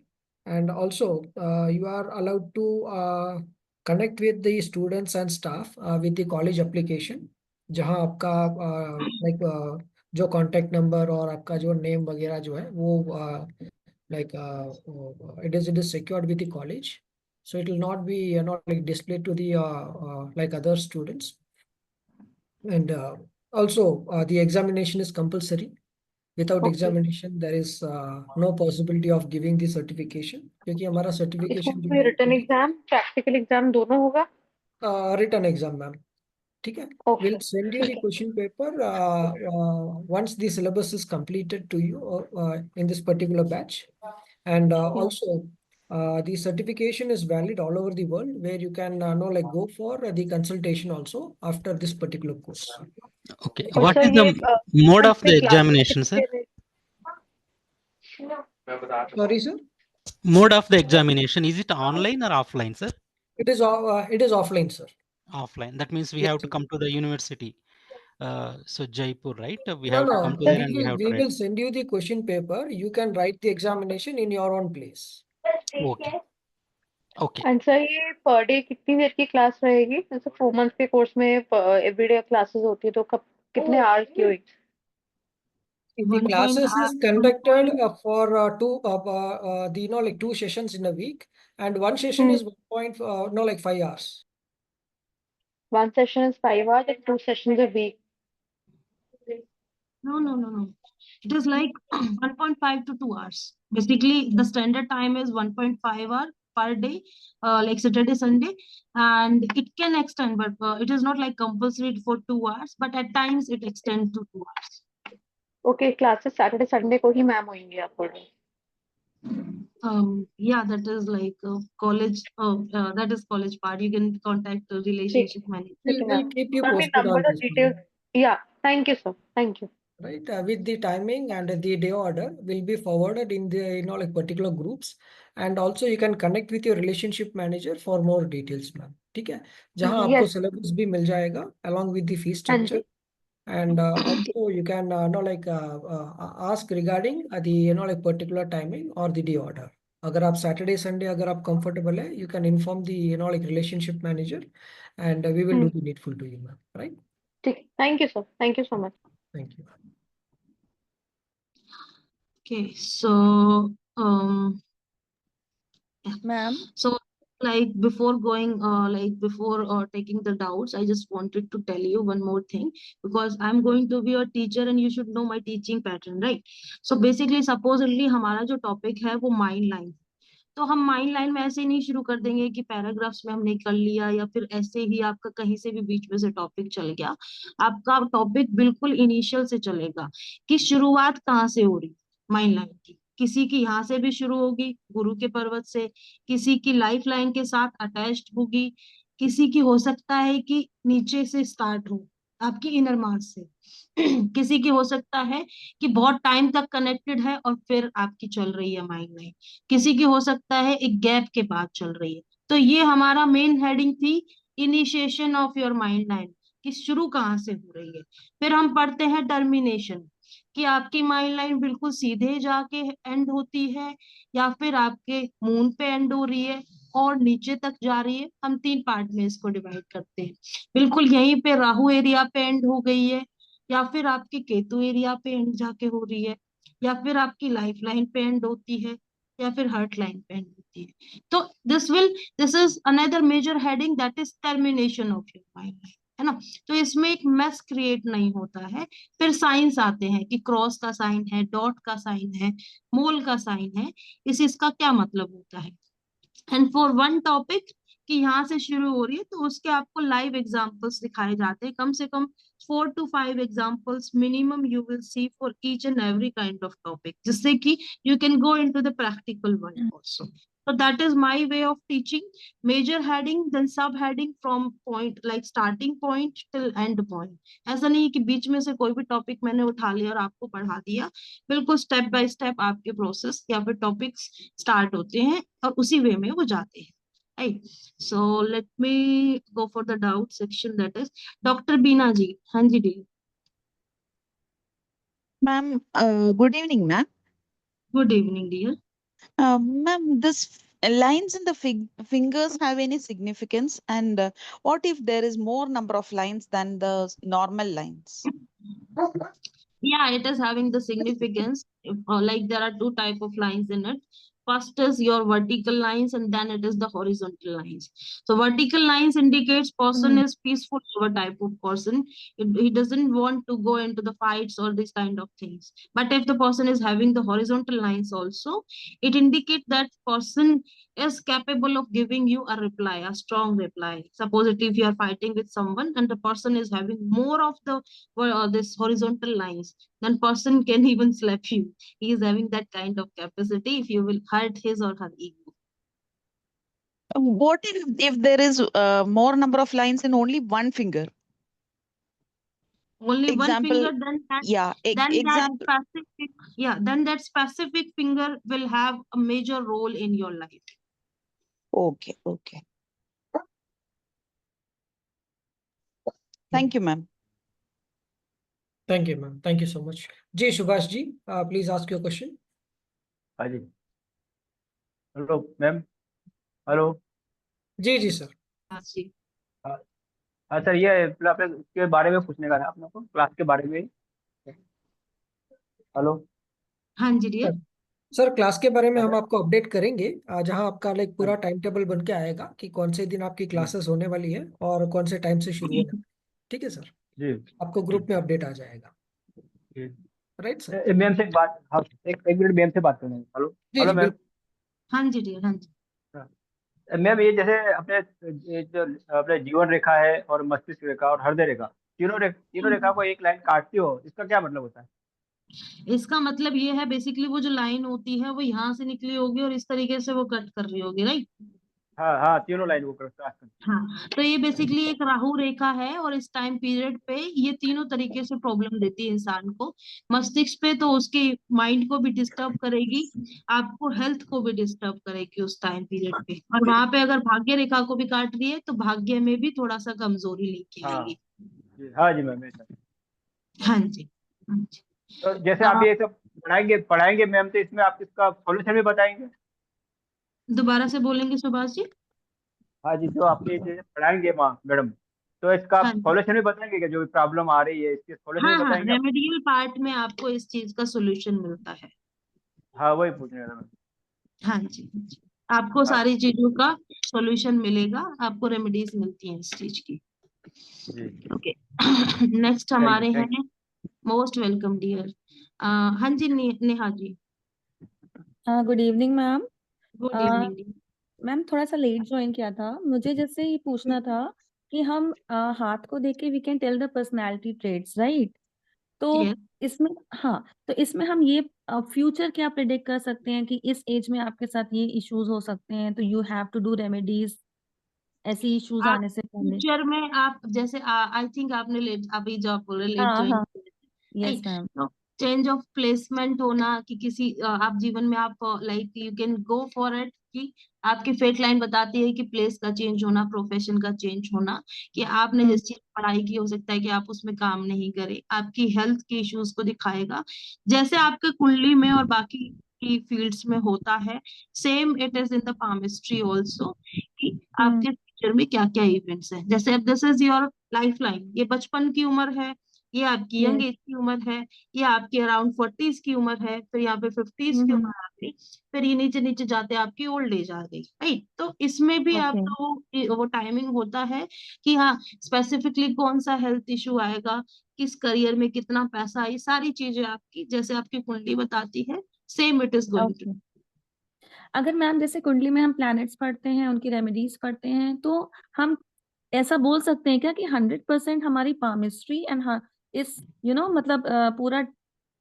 S1: And also you are allowed to connect with the students and staff with the college application, जहाँ आपका जो contact number और आपका जो name वगैरह जो है वो it is secured with the college, so it will not be not like displayed to the like other students. And also the examination is compulsory. Without
S3: Okay.
S1: examination there is no possibility of giving the certification, क्योंकि हमारा
S3: इसमें
S1: certification जो
S3: कोई
S1: है
S3: return exam practical exam दोनों होगा?
S1: written exam ma'am. ठीक है.
S3: Okay.
S1: We'll send you the question paper once the syllabus is completed to you in this particular batch. And also the certification is valid all over the world, where you can go for the consultation also after this particular course.
S5: Okay.
S3: और
S5: What
S3: sir
S5: is the
S3: ये
S5: mode of the
S3: classes
S5: examination, sir?
S1: Sorry sir,
S5: Mode of the examination, is it online or offline, sir?
S1: it is offline sir.
S5: Offline. That means we
S1: Yes,
S5: have to
S1: sir.
S5: come to the university. So Jaipur, right? We
S1: No,
S5: have to
S1: no,
S5: come to there and we have to
S1: we
S5: write.
S1: will send you the question paper. You can write the examination in your own place.
S5: Okay. Okay.
S3: And sir ये per day कितनी देर की class रहेगी? जैसे 4 month के course में everyday classes होती है तो कब कितने आवर्स की होगी?
S1: The classes is conducted for the 2 sessions in a week, and one session is 5 hours.
S3: One session is 5 hours and 2 sessions a week.
S2: No. It is like 1.5 to 2 hours. Basically, the standard time is 1.5 hour per day, like Saturday, Sunday, and it can extend, but it is not like compulsory for 2 hours, but at times it extends to 2 hours.
S3: Okay, classes Saturday, Sunday को ही ma'am होंगी आपको?
S2: Yeah, that is like college. That is college part. You can contact the relationship manager.
S1: We'll keep you
S3: I mean,
S1: posted on
S3: number of
S1: this.
S3: details. Yeah, thank you, sir. Thank you.
S1: Right, with the timing and the day order will be forwarded in the particular groups, and also you can connect with your relationship manager for more details, ma'am. ठीक है, जहाँ आपको
S3: Yes.
S1: syllabus भी मिल जाएगा along with the fee
S3: हाँ
S1: structure.
S3: Ji.
S1: And also you can ask regarding the particular timing or the day order. अगर आप Saturday, Sunday अगर आप comfortable है, you can inform the relationship manager, and we will do the needful to you, ma'am. Right?
S3: ठीक. Thank you, sir. Thank you so much.
S1: Thank you.
S2: Okay, so
S9: Ma'am,
S2: so like before going before taking the doubts, I just wanted to tell you one more thing, because I'm going to be a teacher and you should know my teaching pattern, right? So basically supposedly हमारा जो topic है वो mind line, तो हम mind line में ऐसे ही नहीं शुरू कर देंगे कि पैराग्राफ्स में हमने कर लिया या फिर ऐसे ही आपका कहीं से भी बीच में से टॉपिक चल गया. आपका टॉपिक बिल्कुल इनिशियल से चलेगा कि शुरुआत कहाँ से हो रही माइंड लाइन की. किसी की यहाँ से भी शुरू होगी गुरु के पर्वत से, किसी की लाइफ लाइन के साथ अटैच्ड होगी, किसी की हो सकता है कि नीचे से स्टार्ट हो आपकी इनर मार्स से, किसी की हो सकता है कि बहुत टाइम तक कनेक्टेड है और फिर आपकी चल रही है माइंड लाइन, किसी की हो सकता है एक गैप के बाद चल रही है. तो ये हमारा मेन हेडिंग थी, initiation of your mind line, कि शुरू कहाँ से हो रही है. फिर हम पढ़ते हैं टर्मिनेशन, कि आपकी माइंड लाइन बिल्कुल सीधे जाके एंड होती है या फिर आपके मून पे एंड हो रही है और नीचे तक जा रही है. हम 3 पार्ट में इसको डिवाइड करते हैं. बिल्कुल यहीं पे राहु एरिया पे एंड हो गई है या फिर आपके केतु एरिया पे एंड जाके हो रही है, या फिर आपकी लाइफ लाइन पे एंड होती है, या फिर हार्ट लाइन पे एंड होती है। तो this is another major heading, that is termination of your mind line, है ना। तो इसमें एक मेस क्रिएट नहीं होता है। फिर साइंस आते हैं कि क्रॉस का साइन है, डॉट का साइन है, मोल का साइन है, इसका क्या मतलब होता है। एंड फॉर वन टॉपिक कि यहाँ से शुरू हो रही है तो उसके आपको लाइव एग्जांपल्स दिखाए जाते हैं, कम से कम 4 to 5 examples minimum you will C for each and every kind of topic, जिससे कि you can go into the practical world also. So that is my way of teaching. Major heading, then sub heading from point like starting point till end point. ऐसा नहीं कि बीच में से कोई भी topic मैंने उठा लिया और आपको पढ़ा दिया, बिल्कुल स्टेप बाय स्टेप आपके प्रोसेस या फिर टॉपिक्स स्टार्ट होते हैं और उसी वे में वो जाते हैं। Right. So let me go for the doubt section, that is Dr. Beena ji. हाँ G D.
S9: Ma'am, good evening, ma'am.
S2: Good evening, dear.
S9: Ma'am, this lines in the fingers have any significance? And what if there is more number of lines than the normal lines?
S2: Yeah, it is having the significance. Like there are two type of lines in it. First is your vertical lines, and then it is the horizontal lines. So vertical lines indicates person is peaceful type of person. He doesn't want to go into the fights or this kind of things. But if the person is having the horizontal lines also, it indicates that person is capable of giving you a reply, a strong reply. Suppose if you are fighting with someone and the person is having more of the this horizontal lines, then person can even slap you. He is having that kind of capacity if you will hurt his or her ego.
S9: What if there is more number of lines in only one finger?
S2: Only one
S9: Example,
S2: finger, then
S9: example.
S2: Then that specific finger will have a major role in your life.
S9: Okay. Thank you, ma'am.
S1: Thank you, ma'am. Thank you so much. Jay Subhash ji, please ask your question.
S10: हाँ जी, hello ma'am, hello.
S1: जी sir.
S2: हाँ जी।
S10: हाँ sir, ये आपने के बारे में पूछने का था अपने को, क्लास के बारे में। हेलो।
S2: हाँ जी डियर।
S1: सर क्लास के बारे में हम आपको अपडेट करेंगे, जहां आपका लाइक पूरा टाइम टेबल बन के आएगा कि कौन से दिन आपकी क्लासेस होने वाली है और कौन से टाइम से शुरू होने। ठीक है सर,
S10: जी
S1: आपको ग्रुप में अपडेट आ जाएगा। Right sir.
S10: मैम से एक बात, हाँ एक मिनट मैम से बात करना है। Hello hello ma'am.
S2: हाँ जी डियर। हाँ जी
S10: मैम, ये जैसे अपने जीवन रेखा है और मस्तिष्क रेखा और हृदय रेखा, तीनों रेखा को एक लाइन काटती हो, इसका क्या मतलब होता है?
S2: इसका मतलब ये है बेसिकली वो जो लाइन होती है वो यहाँ से निकली होगी और इस तरीके से वो कट कर रही होगी, राइट।
S10: हाँ, तीनों लाइन वो क्रॉस करती है।
S2: हाँ, तो ये बेसिकली एक राहु रेखा है और इस टाइम पीरियड पे ये तीनों तरीके से प्रॉब्लम देती है इंसान को। मस्तिष्क पे तो उसके माइंड को भी डिस्टर्ब करेगी, आपको हेल्थ को भी डिस्टर्ब करेगी उस टाइम पीरियड पे। और वहां पे अगर भाग्य रेखा को भी काट रही है तो भाग्य में भी थोड़ा सा कमजोरी लेके आएगी।
S10: हाँ जी मैम।
S2: हाँ जी।
S10: तो जैसे आप ये सब पढ़ाएंगे मैम, तो इसमें आप इसका सॉल्यूशन भी बताएंगे?
S2: दोबारा से बोलेंगे सुभाष जी?
S10: हाँ जी, जो आप ये पढ़ाएंगे मैडम, तो इसका सॉल्यूशन भी बताएंगे क्या? जो भी प्रॉब्लम आ रही है इसके सॉल्यूशन भी बताएंगे?
S2: रेमेडियल पार्ट में आपको इस चीज का सॉल्यूशन मिलता है।
S10: हाँ, वही पूछने था।
S2: हाँ जी, आपको सारी चीजों का सॉल्यूशन मिलेगा, आपको रेमेडीज मिलती हैं इस चीज की। ओके, नेक्स्ट हमारे हैं, मोस्ट वेलकम डियर। हाँ जी Neha ji.
S11: Good evening ma'am.
S2: Good evening
S11: ma'am, थोड़ा सा लेट ज्वाइन किया था, मुझे जैसे ये पूछना था कि हम हाथ को देख के we can tell the personality traits, right? तो इसमें तो इसमें हम ये फ्यूचर क्या प्रेडिक्ट कर सकते हैं कि इस एज में आपके साथ ये इश्यूज हो सकते हैं, तो you have to do remedies ऐसे इश्यूज आने से पहले।
S2: फ्यूचर में आप जैसे आई थिंक आपने लेट अभी जो आप बोल रहे late join,
S11: yes ma'am.
S2: Change of placement होना कि किसी आप जीवन में आप like you can go for it, कि आपकी फेट लाइन बताती है कि प्लेस का चेंज होना, प्रोफेशन का चेंज होना, कि आपने जिस चीज पढ़ाई की हो सकता है कि आप उसमें काम नहीं करें, आपकी हेल्थ के इश्यूज को दिखाएगा जैसे आपके कुंडली में और बाकी की फील्ड्स में होता है। Same it is in the palmistry also, कि आपके फ्यूचर में क्या क्या इवेंट्स है। जैसे this is your life line, ये बचपन की उम्र है, ये आपकी यंग
S11: Yes.
S2: एज की उम्र है, ये आपकी अराउंड 40s की उम्र है, फिर यहाँ पे 50s की उम्र आ गई, फिर ये नीचे नीचे जाते आपकी ओल्ड एज आ गई, राइट। तो इसमें भी
S11: Okay.
S2: आपका वो टाइमिंग होता है कि हाँ स्पेसिफिकली कौन सा हेल्थ इशू आएगा, किस करियर में कितना पैसा, ये सारी चीजें आपकी जैसे आपकी कुंडली बताती है same it is going to.
S11: Okay. अगर मैम जैसे कुंडली में हम प्लैनेट्स पढ़ते हैं, उनकी रेमेडीज पढ़ते हैं, तो हम ऐसा बोल सकते हैं क्या कि 100% हमारी पामिस्ट्री एंड इस मतलब पूरा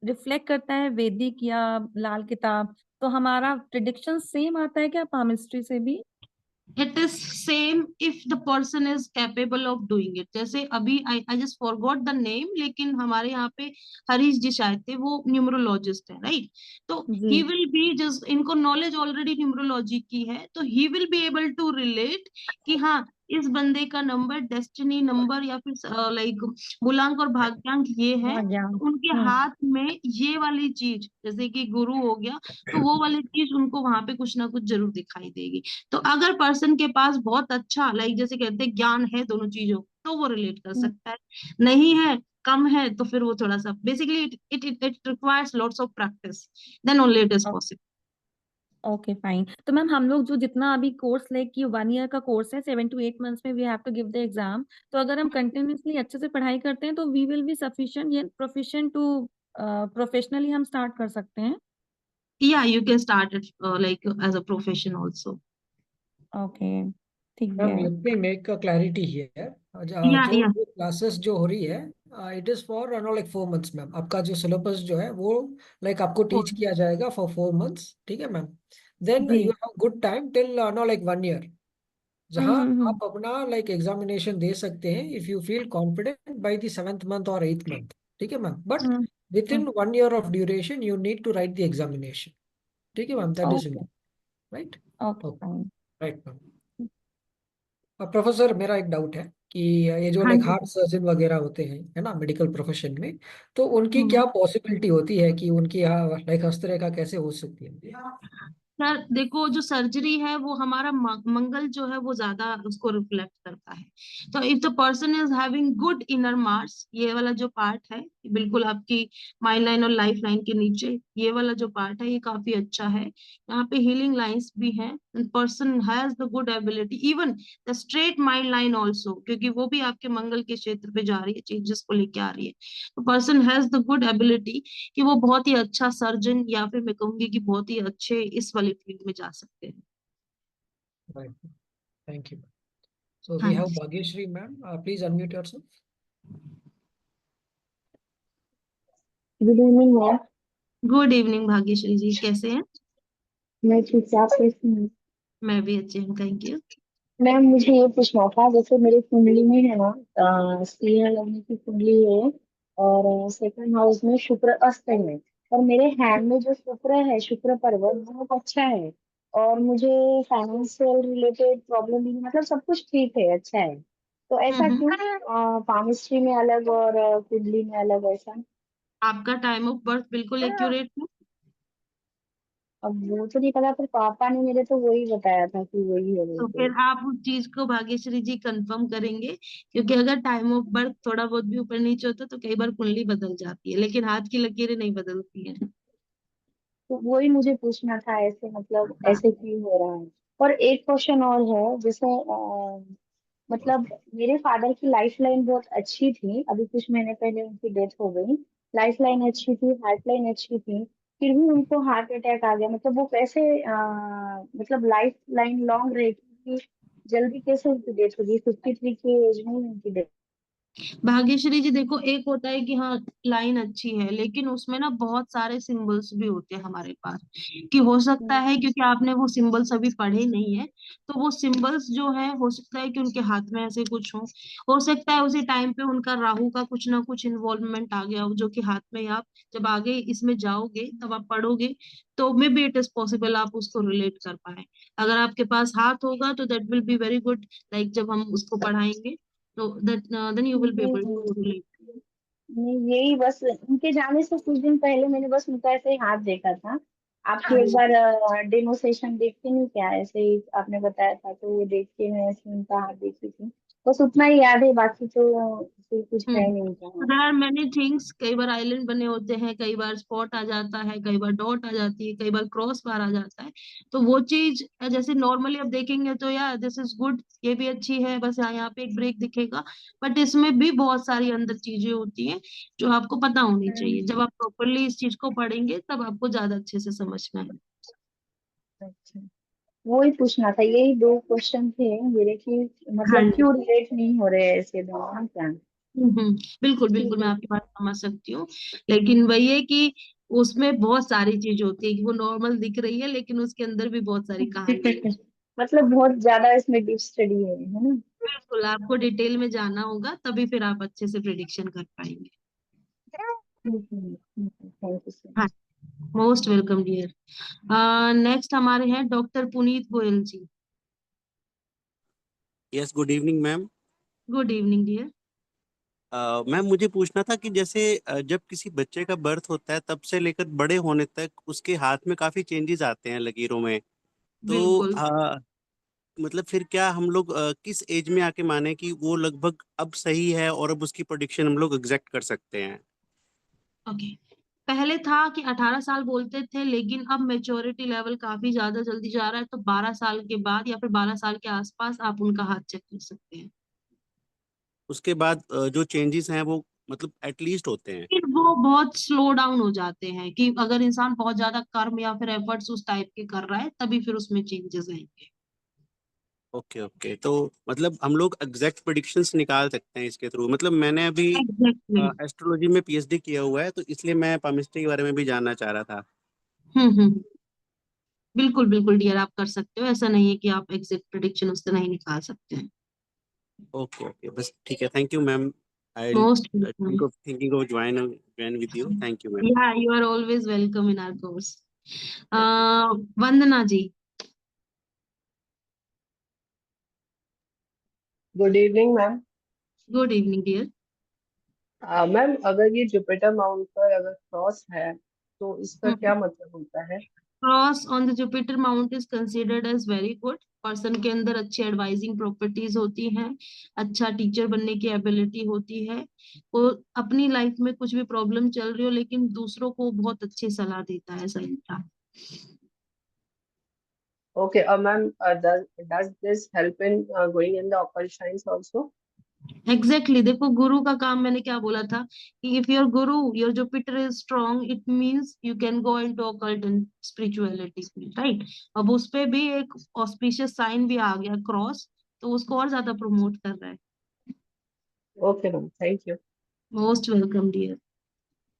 S11: रिफ्लेक्ट करता है वैदिक या लाल किताब, तो हमारा प्रिडिक्शन सेम आता है क्या पामिस्ट्री से भी?
S2: It is same if the person is capable of doing it. जैसे अभी I just forgot the name, लेकिन हमारे यहाँ पे हरीश जी शायद थे, वो न्यूमरोलॉजिस्ट है, राइट। तो
S11: जी।
S2: ही विल बी जस्ट, इनको नॉलेज ऑलरेडी न्यूमरोलॉजी की है, तो he will be able to relate कि हाँ इस बंदे का नंबर डेस्टिनी नंबर या फिर लाइक मूलांक और भाग्यांक ये है,
S11: भाग्यांक।
S2: तो उनके हाथ में ये वाली चीज जैसे कि गुरु हो गया, तो वो वाली चीज उनको वहां पे कुछ ना कुछ जरूर दिखाई देगी। तो अगर पर्सन के पास बहुत अच्छा लाइक जैसे कहते हैं ज्ञान है दोनों चीजों, तो वो रिलेट कर सकता है। नहीं है, कम है, तो फिर वो थोड़ा सा basically it requires lots of practice, then only it is possible.
S11: Okay fine. तो मैम हम लोग जो जितना अभी कोर्स कि 1 ईयर का कोर्स है, 7 to 8 months में we have to give the exam, तो अगर हम कंटिन्यूअसली अच्छे से पढ़ाई करते हैं तो वी विल बी सफिशिएंट या प्रोफिशिएंट टू प्रोफेशनली हम स्टार्ट कर सकते हैं।
S2: या you can start it like as a profession also.
S11: Okay ठीक
S1: मैम
S11: है।
S1: Let me make a clarity here.
S2: या
S1: जो
S2: या
S1: क्लासेस जो हो रही है, it is for like 4 months ma'am. आपका जो सिलेबस जो है वो लाइक आपको टीच किया जाएगा फॉर 4 months, ठीक है मैम। देन
S11: जी।
S1: You have good time till like 1 year, जहाँ
S11: हम्म।
S1: आप अपना लाइक एग्जामिनेशन दे सकते हैं if you feel confident by the 7th month और 8th month, ठीक है मैम। But
S11: hmm.
S1: Within 1 year of duration you need to write the examination, ठीक है ma'am. That is
S11: okay.
S1: Right.
S11: Okay fine.
S1: Right ma'am. Professor मेरा एक doubt है कि ये जो
S2: हाँ
S1: लाइक
S2: जी।
S1: हार्ट सर्जन वगैरह होते हैं है ना मेडिकल प्रोफेशन में, तो उनकी
S2: हम्म।
S1: क्या पॉसिबिलिटी होती है कि उनकी लाइक हस्तरेखा कैसे हो सकती है?
S2: सर देखो जो सर्जरी है वो हमारा मंगल जो है वो ज्यादा उसको रिफ्लेक्ट करता है। तो if the person is having good inner Mars, ये वाला जो पार्ट है बिल्कुल आपकी माइंड लाइन और लाइफ लाइन के नीचे, ये वाला जो पार्ट है ये काफी अच्छा है। यहाँ पे हीलिंग लाइंस भी हैं, person has the good ability, even the straight mind line also, क्योंकि वो भी आपके मंगल के क्षेत्र पे जा रही है, चेंजेस को लेके आ रही है। तो person has the good ability कि वो बहुत ही अच्छा सर्जन या फिर मैं कहूंगी कि बहुत ही अच्छे इस वाली फील्ड में जा सकते हैं।
S1: Right, thank you. सो
S2: हाँ
S1: वी हैव
S2: जी।
S1: Bhagyashree ma'am, please unmute yourself.
S12: Good evening ma'am.
S2: Good evening Bhagyashree ji, कैसे हैं?
S12: मैं ठीक से, आप कैसी हैं?
S2: मैं भी अच्छी हूँ, थैंक यू।
S12: मैम मुझे ये पूछना था, जैसे मेरी कुंडली में है ना, स्त्रियां लगने की कुंडली है और सेकंड हाउस में शुक्र अस्त है, और मेरे हैंड में जो शुक्र है, शुक्र पर्वत बहुत अच्छा है, और मुझे फाइनेंशियल रिलेटेड प्रॉब्लम भी, मतलब सब कुछ ठीक है, अच्छा है, तो ऐसा
S2: हम्म।
S12: क्यों पामिस्ट्री में अलग और कुंडली में अलग ऐसा?
S2: आपका टाइम ऑफ बर्थ बिल्कुल एक्यूरेट है।
S12: अब वो तो नहीं पता, पर पापा ने मेरे तो वही बताया था कि वही है
S2: तो
S12: बोल
S2: फिर आप उस चीज को भाग्यश्री जी कंफर्म करेंगे, क्योंकि अगर टाइम ऑफ बर्थ थोड़ा बहुत भी ऊपर नीचे होता तो कई बार कुंडली बदल जाती है, लेकिन हाथ की लकीरें नहीं बदलती हैं।
S12: तो वही मुझे पूछना था, ऐसे मतलब
S2: हाँ।
S12: ऐसे क्यों हो रहा है? और एक क्वेश्चन और है, जैसे मतलब मेरे फादर की लाइफ लाइन बहुत अच्छी थी, अभी कुछ महीने पहले उनकी डेथ हो गई। लाइफ लाइन अच्छी थी, हार्ट लाइन अच्छी थी, फिर भी उनको हार्ट अटैक आ गया, मतलब वो कैसे मतलब लाइफ लाइन लॉन्ग रही थी, जल्दी कैसे उनकी डेथ हो गई? 53 की एज में ही उनकी डेथ।
S2: भाग्यश्री जी देखो, एक होता है कि हाँ लाइन अच्छी है, लेकिन उसमें ना बहुत सारे सिंबल्स भी होते हैं हमारे पास, कि हो सकता है क्योंकि आपने वो सिंबल्स अभी पढ़े नहीं है, तो वो सिंबल्स जो है हो सकता है कि उनके हाथ में ऐसे कुछ हो सकता है उसी टाइम पे उनका राहु का कुछ ना कुछ इन्वॉल्वमेंट आ गया हो, जो कि हाथ में आप जब आगे इसमें जाओगे तब आप पढ़ोगे, तो may be it is possible आप उसको रिलेट कर पाए। अगर आपके पास हाथ होगा तो that will be very good, like जब हम उसको पढ़ाएंगे तो that then you will be able to
S12: नहीं,
S2: relate.
S12: नहीं, यही बस उनके जाने से कुछ दिन पहले मैंने बस उनका ऐसे ही हाथ देखा था। आपकी एक बार डेमो सेशन देखते नहीं क्या, ऐसे ही आपने बताया था, तो वो देख के मैं ऐसे उनका हाथ देखी थी। बस उतना ही याद है, बाकी तो फिर कुछ है
S2: हम्म
S12: नहीं क्या।
S2: There are many things. कई बार आइलैंड बने होते हैं, कई बार स्पॉट आ जाता है, कई बार डॉट आ जाती है, कई बार क्रॉस बार आ जाता है। तो वो चीज जैसे नॉर्मली आप देखेंगे तो यार दिस इज गुड, ये भी अच्छी है, बस यहाँ पे एक ब्रेक दिखेगा। बट इसमें भी बहुत सारी अंदर चीजें होती हैं जो आपको पता होनी चाहिए। जब आप प्रॉपरली इस चीज को पढ़ेंगे तब आपको ज्यादा अच्छे से समझ में आएगा।
S12: अच्छा, वो ही पूछना था, यही दो क्वेश्चन थे मेरे कि
S2: हाँ
S12: मतलब
S2: जी।
S12: क्यों रिलेट नहीं हो रहे हैं ऐसे दोनों क्या।
S2: बिल्कुल
S12: ठीक
S2: बिल्कुल, मैं
S12: है।
S2: आपकी बात समझ सकती हूँ। लेकिन वही है कि उसमें बहुत सारी चीज होती है कि वो नॉर्मल दिख रही है लेकिन उसके अंदर भी बहुत सारी कहानी है।
S12: मतलब बहुत ज्यादा इसमें डीप स्टडी है ना।
S2: बिल्कुल, आपको डिटेल में जाना होगा तभी फिर आप अच्छे से प्रिडिक्शन कर पाएंगे।
S12: थैंक यू सो
S2: हाँ,
S12: much.
S2: Most welcome dear. Next हमारे हैं doctor Puneet Goyal ji.
S13: Yes, good evening ma'am.
S2: Good evening dear.
S13: Ma'am मुझे पूछना था कि जैसे जब किसी बच्चे का बर्थ होता है तब से लेकर बड़े होने तक उसके हाथ में काफी चेंजेस आते हैं लकीरों में। तो
S2: बिल्कुल
S13: मतलब फिर क्या हम लोग किस एज में आके माने कि वो लगभग अब सही है और अब उसकी प्रोडिक्शन हम लोग एग्जैक्ट कर सकते हैं?
S2: ओके। पहले था कि 18 साल बोलते थे, लेकिन अब मेच्योरिटी लेवल काफी ज्यादा जल्दी जा रहा है, तो 12 साल के बाद या फिर 12 साल के आसपास आप उनका हाथ चेक कर सकते हैं।
S13: उसके बाद जो चेंजेस हैं वो मतलब एटलीस्ट होते हैं?
S2: फिर वो बहुत स्लो डाउन हो जाते हैं कि अगर इंसान बहुत ज्यादा कर्म या फिर एफर्ट्स उस टाइप के कर रहा है तभी फिर उसमें चेंजेस आएंगे।
S13: ओके ओके, तो मतलब हम लोग एग्जैक्ट प्रेडिक्शंस निकाल सकते हैं इसके थ्रू। मतलब मैंने अभी
S2: एग्जैक्टली।
S13: एस्ट्रोलॉजी में पीएचडी किया हुआ है, तो इसलिए मैं पामिस्ट्री के बारे में भी जानना चाह रहा था।
S2: हम्म। बिल्कुल बिल्कुल डियर, आप कर सकते हो। ऐसा नहीं है कि आप एग्जैक्ट प्रिडिक्शन उससे नहीं निकाल सकते हैं।
S13: ओके ओके, बस ठीक है। Thank you ma'am. I
S2: most welcome.
S13: Thinking of join with you. Thank you ma'am.
S2: Yeah you are always welcome in our course. Vandana ji.
S14: Good evening ma'am.
S2: Good evening dear.
S14: Ma'am अगर ये Jupiter mount पर अगर cross है तो इसका क्या मतलब होता है?
S2: Cross on the Jupiter mount is considered as very good. Person के अंदर अच्छी एडवाइजिंग प्रॉपर्टीज होती हैं, अच्छा टीचर बनने की एबिलिटी होती है। वो अपनी लाइफ में कुछ भी प्रॉब्लम चल रही हो लेकिन दूसरों को बहुत अच्छी सलाह देता है ऐसा इंसान।
S14: Okay, ma'am does this help in going in the occult signs also?
S2: Exactly देखो, गुरु का काम मैंने क्या बोला था कि if your Guru your Jupiter is strong it means you can go into occult and spirituality, right. अब उस पे भी एक ऑस्पिशियस साइन भी आ गया क्रॉस, तो उसको और ज्यादा प्रमोट कर रहा है।
S14: Okay ma'am, thank you.
S2: Most welcome dear.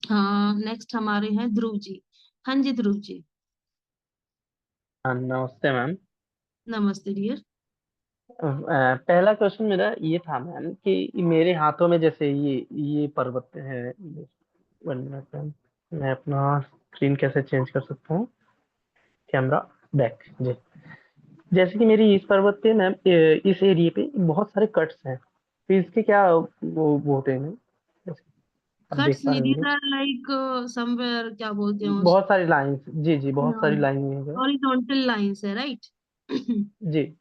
S2: हाँ, नेक्स्ट हमारे हैं ध्रुव जी। हाँ जी ध्रुव जी।
S15: हाँ, नमस्ते मैम।
S2: नमस्ते डियर।
S15: पहला क्वेश्चन मेरा ये था मैम कि मेरे हाथों में जैसे ये पर्वत है। 1 मिनट मैम, मैं अपना स्क्रीन कैसे चेंज कर सकता हूँ? कैमरा बैक जी। जैसे कि मेरी इस पर्वत पे मैम इस एरिया पे बहुत सारे कट्स हैं, तो इसके क्या वो होते हैं मैम, जैसे आप देख
S2: कट्स
S15: पा
S2: नहीं,
S15: रहे
S2: दीज
S15: होंगे?
S2: आर लाइक समवेयर, क्या बोलते हैं
S15: बहुत सारी लाइंस, जी जी, बहुत सारी
S2: उसको,
S15: लाइन है।
S2: हॉरिजॉन्टल लाइंस है, राइट।
S15: जी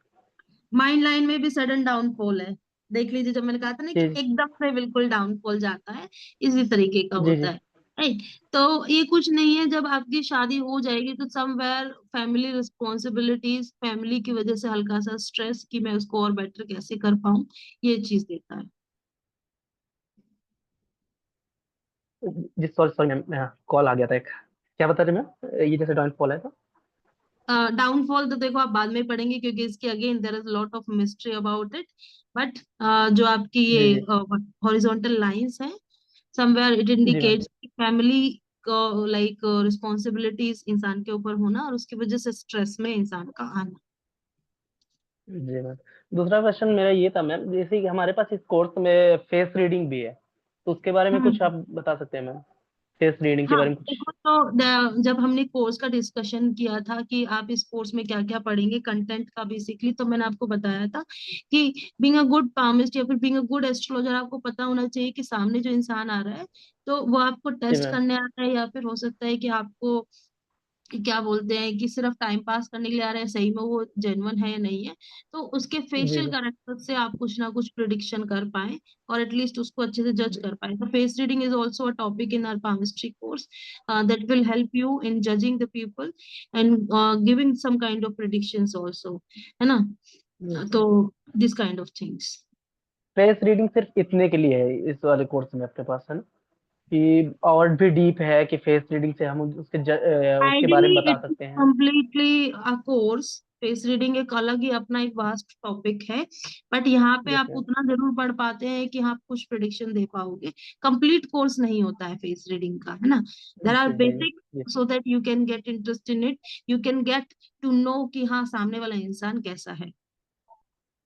S2: माइंड लाइन में भी सडन डाउनफॉल है। देख लीजिए, जब मैंने कहा था ना कि
S15: जी
S2: एकदम से बिल्कुल डाउनफॉल जाता है, इसी तरीके का
S15: जी
S2: होता
S15: जी।
S2: है, राइट। तो ये कुछ नहीं है, जब आपकी शादी हो जाएगी तो समवेयर फैमिली रिस्पॉन्सिबिलिटीज, फैमिली की वजह से हल्का सा स्ट्रेस कि मैं उसको और बेटर कैसे कर पाऊं, ये चीज देता है।
S15: जी सॉरी सॉरी मैम, कॉल आ गया था एक। क्या बता रहे मैम, ये जैसे डाउनफॉल है तो?
S2: डाउनफॉल तो देखो आप बाद में पढ़ेंगे क्योंकि इसके again there is lot of mystery about it. But जो आपकी
S15: जी
S2: ये
S15: जी
S2: हॉरिजॉन्टल लाइंस हैं, समवेयर इट
S15: जी मैम।
S2: इंडिकेट्स फैमिली को लाइक रिस्पॉन्सिबिलिटीज इंसान के ऊपर होना और उसकी वजह से स्ट्रेस में इंसान का आना।
S15: जी मैम, दूसरा क्वेश्चन मेरा ये था मैम, जैसे कि हमारे पास इस कोर्स में फेस रीडिंग भी है, तो उसके बारे में कुछ
S2: हम्म।
S15: आप बता सकते हैं मैम? फेस रीडिंग के
S2: हाँ
S15: बारे में कुछ?
S2: देखो, तो जब हमने कोर्स का डिस्कशन किया था कि आप इस कोर्स में क्या क्या पढ़ेंगे कंटेंट का बेसिकली, तो मैंने आपको बताया था कि बीइंग अ गुड पामिस्ट या फिर बीइंग अ गुड एस्ट्रोलॉजर आपको पता होना चाहिए कि सामने जो इंसान आ रहा है तो वो आपको
S15: जी
S2: टेस्ट
S15: मैम।
S2: करने आ रहा है या फिर हो सकता है कि आपको क्या बोलते हैं कि सिर्फ टाइम पास करने के लिए आ रहे हैं, सही में वो जेन्युइन है या नहीं है। तो उसके
S15: जी
S2: फेशियल
S15: जी
S2: कैरेक्टर से आप कुछ ना कुछ प्रिडिक्शन कर पाए और एटलीस्ट उसको अच्छे से जज कर पाए। तो face reading is also a topic in our palmistry course that will help you in judging the people and giving some kind of predictions also, है ना। तो this kind of things।
S15: Face reading सिर्फ इतने के लिए है इस वाले कोर्स में अपने पास, है ना, कि और भी डीप है कि फेस रीडिंग से हम उसके बारे में
S2: Ideally,
S15: बता
S2: it is
S15: सकते हैं?
S2: completely a course। Face reading एक अलग ही अपना एक वास्ट टॉपिक है, बट यहाँ पे
S15: यस
S2: आप
S15: मैम।
S2: उतना जरूर पढ़ पाते हैं कि आप कुछ प्रिडिक्शन दे पाओगे। कंप्लीट कोर्स नहीं होता है फेस रीडिंग का, है ना। देर आर
S15: जी
S2: बेसिक
S15: जी
S2: so that you can get interest in it, you can get to know कि हाँ सामने वाला इंसान कैसा है।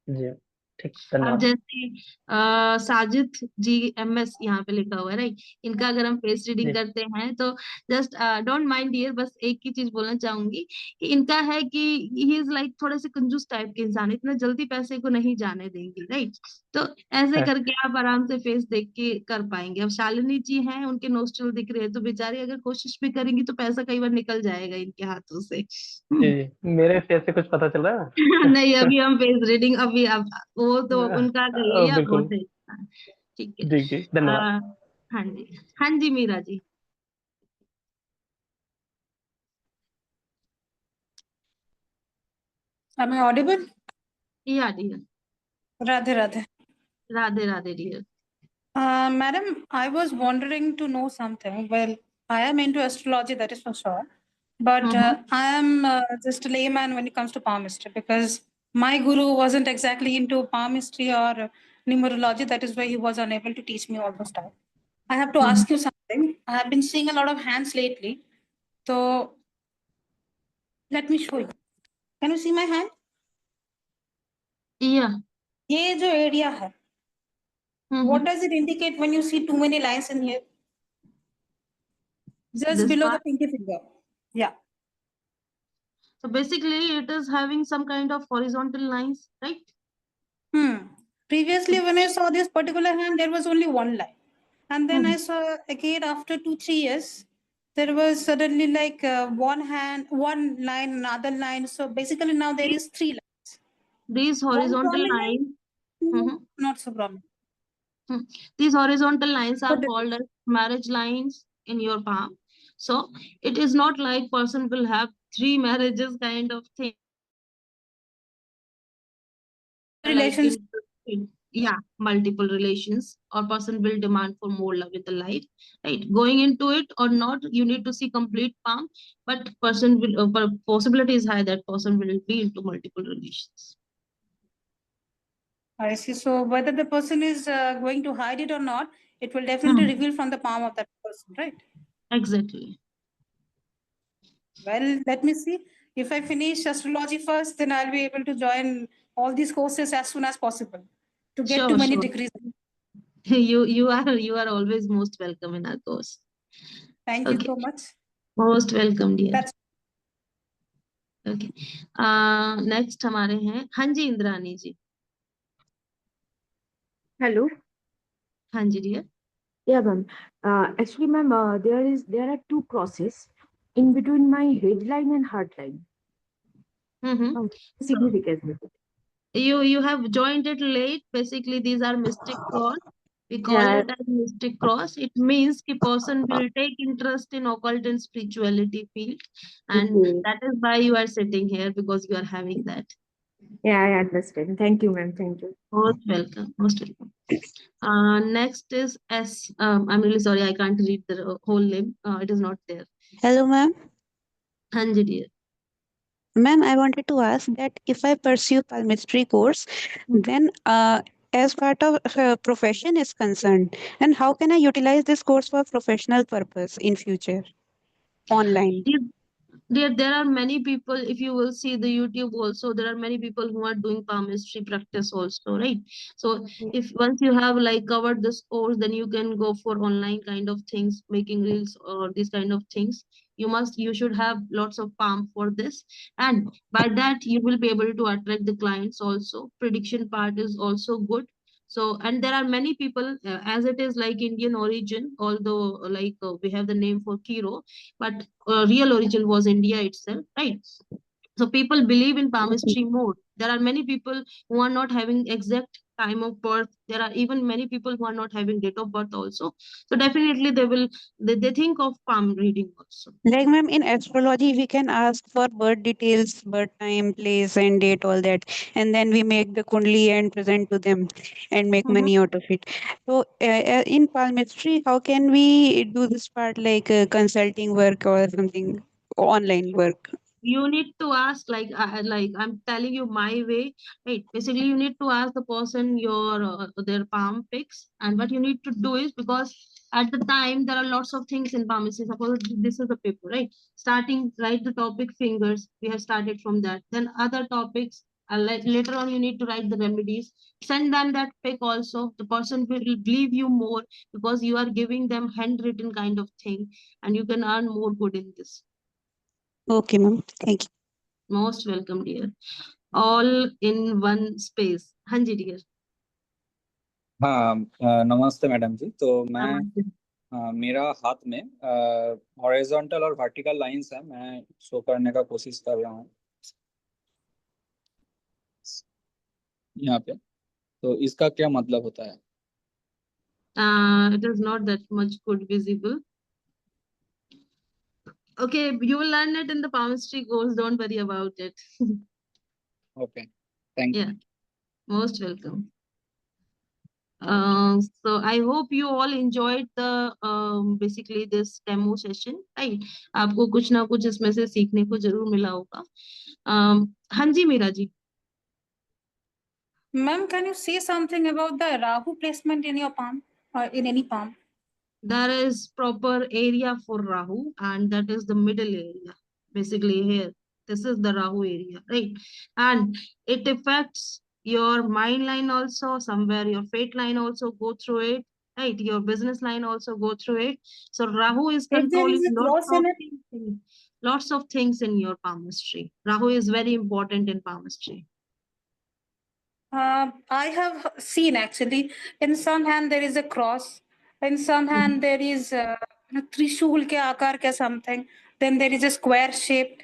S15: जी ठीक,
S2: अब
S15: धन्यवाद।
S2: जैसे साजिद जी MS यहाँ पे लिखा हुआ है, राइट। इनका अगर हम फेस रीडिंग
S15: जी
S2: करते हैं तो जस्ट डोंट माइंड डियर, बस एक ही चीज बोलना चाहूंगी कि इनका है कि ही इज लाइक थोड़े से कंजूस टाइप के इंसान, इतना जल्दी पैसे को नहीं जाने देंगे, राइट। तो ऐसे
S15: है,
S2: करके आप आराम से फेस देख के कर पाएंगे। अब शालिनी जी हैं, उनके नोस्ट्रल दिख रहे हैं, तो बेचारी अगर कोशिश भी करेंगी तो पैसा कई बार निकल जाएगा इनके हाथों से।
S15: जी मेरे फेस से कुछ पता चल रहा है?
S2: नहीं, अभी हम फेस रीडिंग अभी अब वो तो उनका कर लिया वो
S15: बिल्कुल।
S2: सही। हाँ, ठीक है।
S15: जी जी धन्यवाद।
S2: हाँ जी, हाँ जी Meera ji.
S16: Am I audible?
S2: या dear,
S16: Radhe Radhe.
S2: Radhe Radhe dear.
S16: Madam, I was wondering to know something. Well, I am into astrology, that is for sure. But I am just a layman when it comes to palmistry because my guru wasn't exactly into palmistry or numerology. That is why he was unable to teach me all those stuff. I have to ask you something. I have been seeing a lot of hands lately. So let me show you. Can you see my hand?
S2: या
S16: ये जो area है, what does it indicate when you see too many lines in here? Just
S2: this
S16: below the
S2: part,
S16: pinky finger. Yeah.
S2: so basically it is having some kind of horizontal lines, right?
S16: Previously, when I saw this particular hand, there was only one line. And then I saw again after 2-3 years, there was suddenly like one hand, one line, another line. So basically now there is 3 lines.
S2: These
S16: One
S2: horizontal
S16: prominent,
S2: lines,
S16: two not so prominent.
S2: these horizontal lines are called as marriage lines in your palm. So it is not like person will have 3 marriages kind of thing. Like
S16: Relations.
S2: yeah, multiple relations, or person will demand for more love in the life, right? Going into it or not, you need to see complete palm, but person will possibility is high that person will be into multiple relations.
S16: I see. So whether the person is going to hide it or not, it will definitely reveal from the palm of that person, right?
S2: Exactly.
S16: Well, let me see. If I finish astrology first, then I'll be able to join all these courses as soon as possible to get to many degrees.
S2: You are always most welcome in our course.
S16: Thank you so much.
S2: Most welcome, dear.
S16: That's
S2: okay. Next हमारे हैं हाँ जी इंद्रानी जी।
S17: Hello.
S2: हाँ जी dear.
S17: Yeah, ma'am. Actually, ma'am, there are 2 crosses in between my headline and heart line. Significance.
S2: You have joined it late. Basically, these are mystic cross. We call
S17: Yeah.
S2: it as mystic cross. It means the person will take interest in occult and spirituality field, and
S17: Okay.
S2: that is why you are sitting here, because you are having that.
S17: Yeah, I understand. Thank you, ma'am. Thank you.
S2: Most welcome. Most welcome. Next is S. I'm really sorry, I can't read the whole name. It is not there.
S18: Hello, ma'am.
S2: हाँ जी dear.
S18: Ma'am, I wanted to ask that if I pursue palmistry course, then as part of profession is concerned, and how can I utilize this course for professional purpose in future online?
S2: There are many people, if you will see the YouTube also, there are many people who are doing palmistry practice also, right? So if once you have like covered this course, then you can go for online kind of things, making reels or these kind of things. You should have lots of palm for this, and by that you will be able to attract the clients also. Prediction part is also good. So, and there are many people, as it is like Indian origin, although we have the name for Kiro, but real origin was India itself, right? So people believe in palmistry more. There are many people who are not having exact time of birth. There are even many people who are not having date of birth also. So definitely they think of palm reading also.
S18: Like, ma'am, in astrology, we can ask for birth details, birth time, place, and date, all that, and then we make the kundli and present to them and make money out of it. So, in palmistry, how can we do this part, like consulting work or something, online work?
S2: You need to ask, like I'm telling you my way, right? Basically, you need to ask the person their palm pics, and what you need to do is, because at the time there are lots of things in palmistry. Suppose this is the paper, right? Starting, write the topic fingers. We have started from that. Then other topics. Later on, you need to write the remedies. Send them that pic also. The person will believe you more because you are giving them handwritten kind of thing, and you can earn more good in this.
S18: Okay, ma'am. Thank you.
S2: Most welcome, dear. All in one space. हाँ जी, dear.
S19: हाँ नमस्ते madam जी। तो मैं मेरा हाथ में horizontal और vertical lines है, मैं शो करने का कोशिश कर रहा हूँ यहाँ पे। तो इसका क्या मतलब होता है?
S2: It is not that much good visible. Okay, you will learn it in the palmistry course. Don't worry about it.
S19: Okay, thank you.
S2: Yeah, most welcome. So I hope you all enjoyed the basically this demo session, right? आपको कुछ ना कुछ इसमें से सीखने को जरूर मिला होगा। हाँ जी, मीरा जी।
S16: Ma'am, can you say something about the Rahu placement in your palm or in any palm?
S2: There is proper area for Rahu, and that is the middle area. Basically here, this is the Rahu area, right? And it affects your mind line also, somewhere your fate line also go through it, right? Your business line also go through it. So Rahu is
S16: If there
S2: controlling
S16: is a cross in it,
S2: lots of things in your palmistry. Rahu is very important in palmistry.
S16: I have seen actually in some hand there is a cross, in some hand there is trishul ke aakar ke something, then there is a square shaped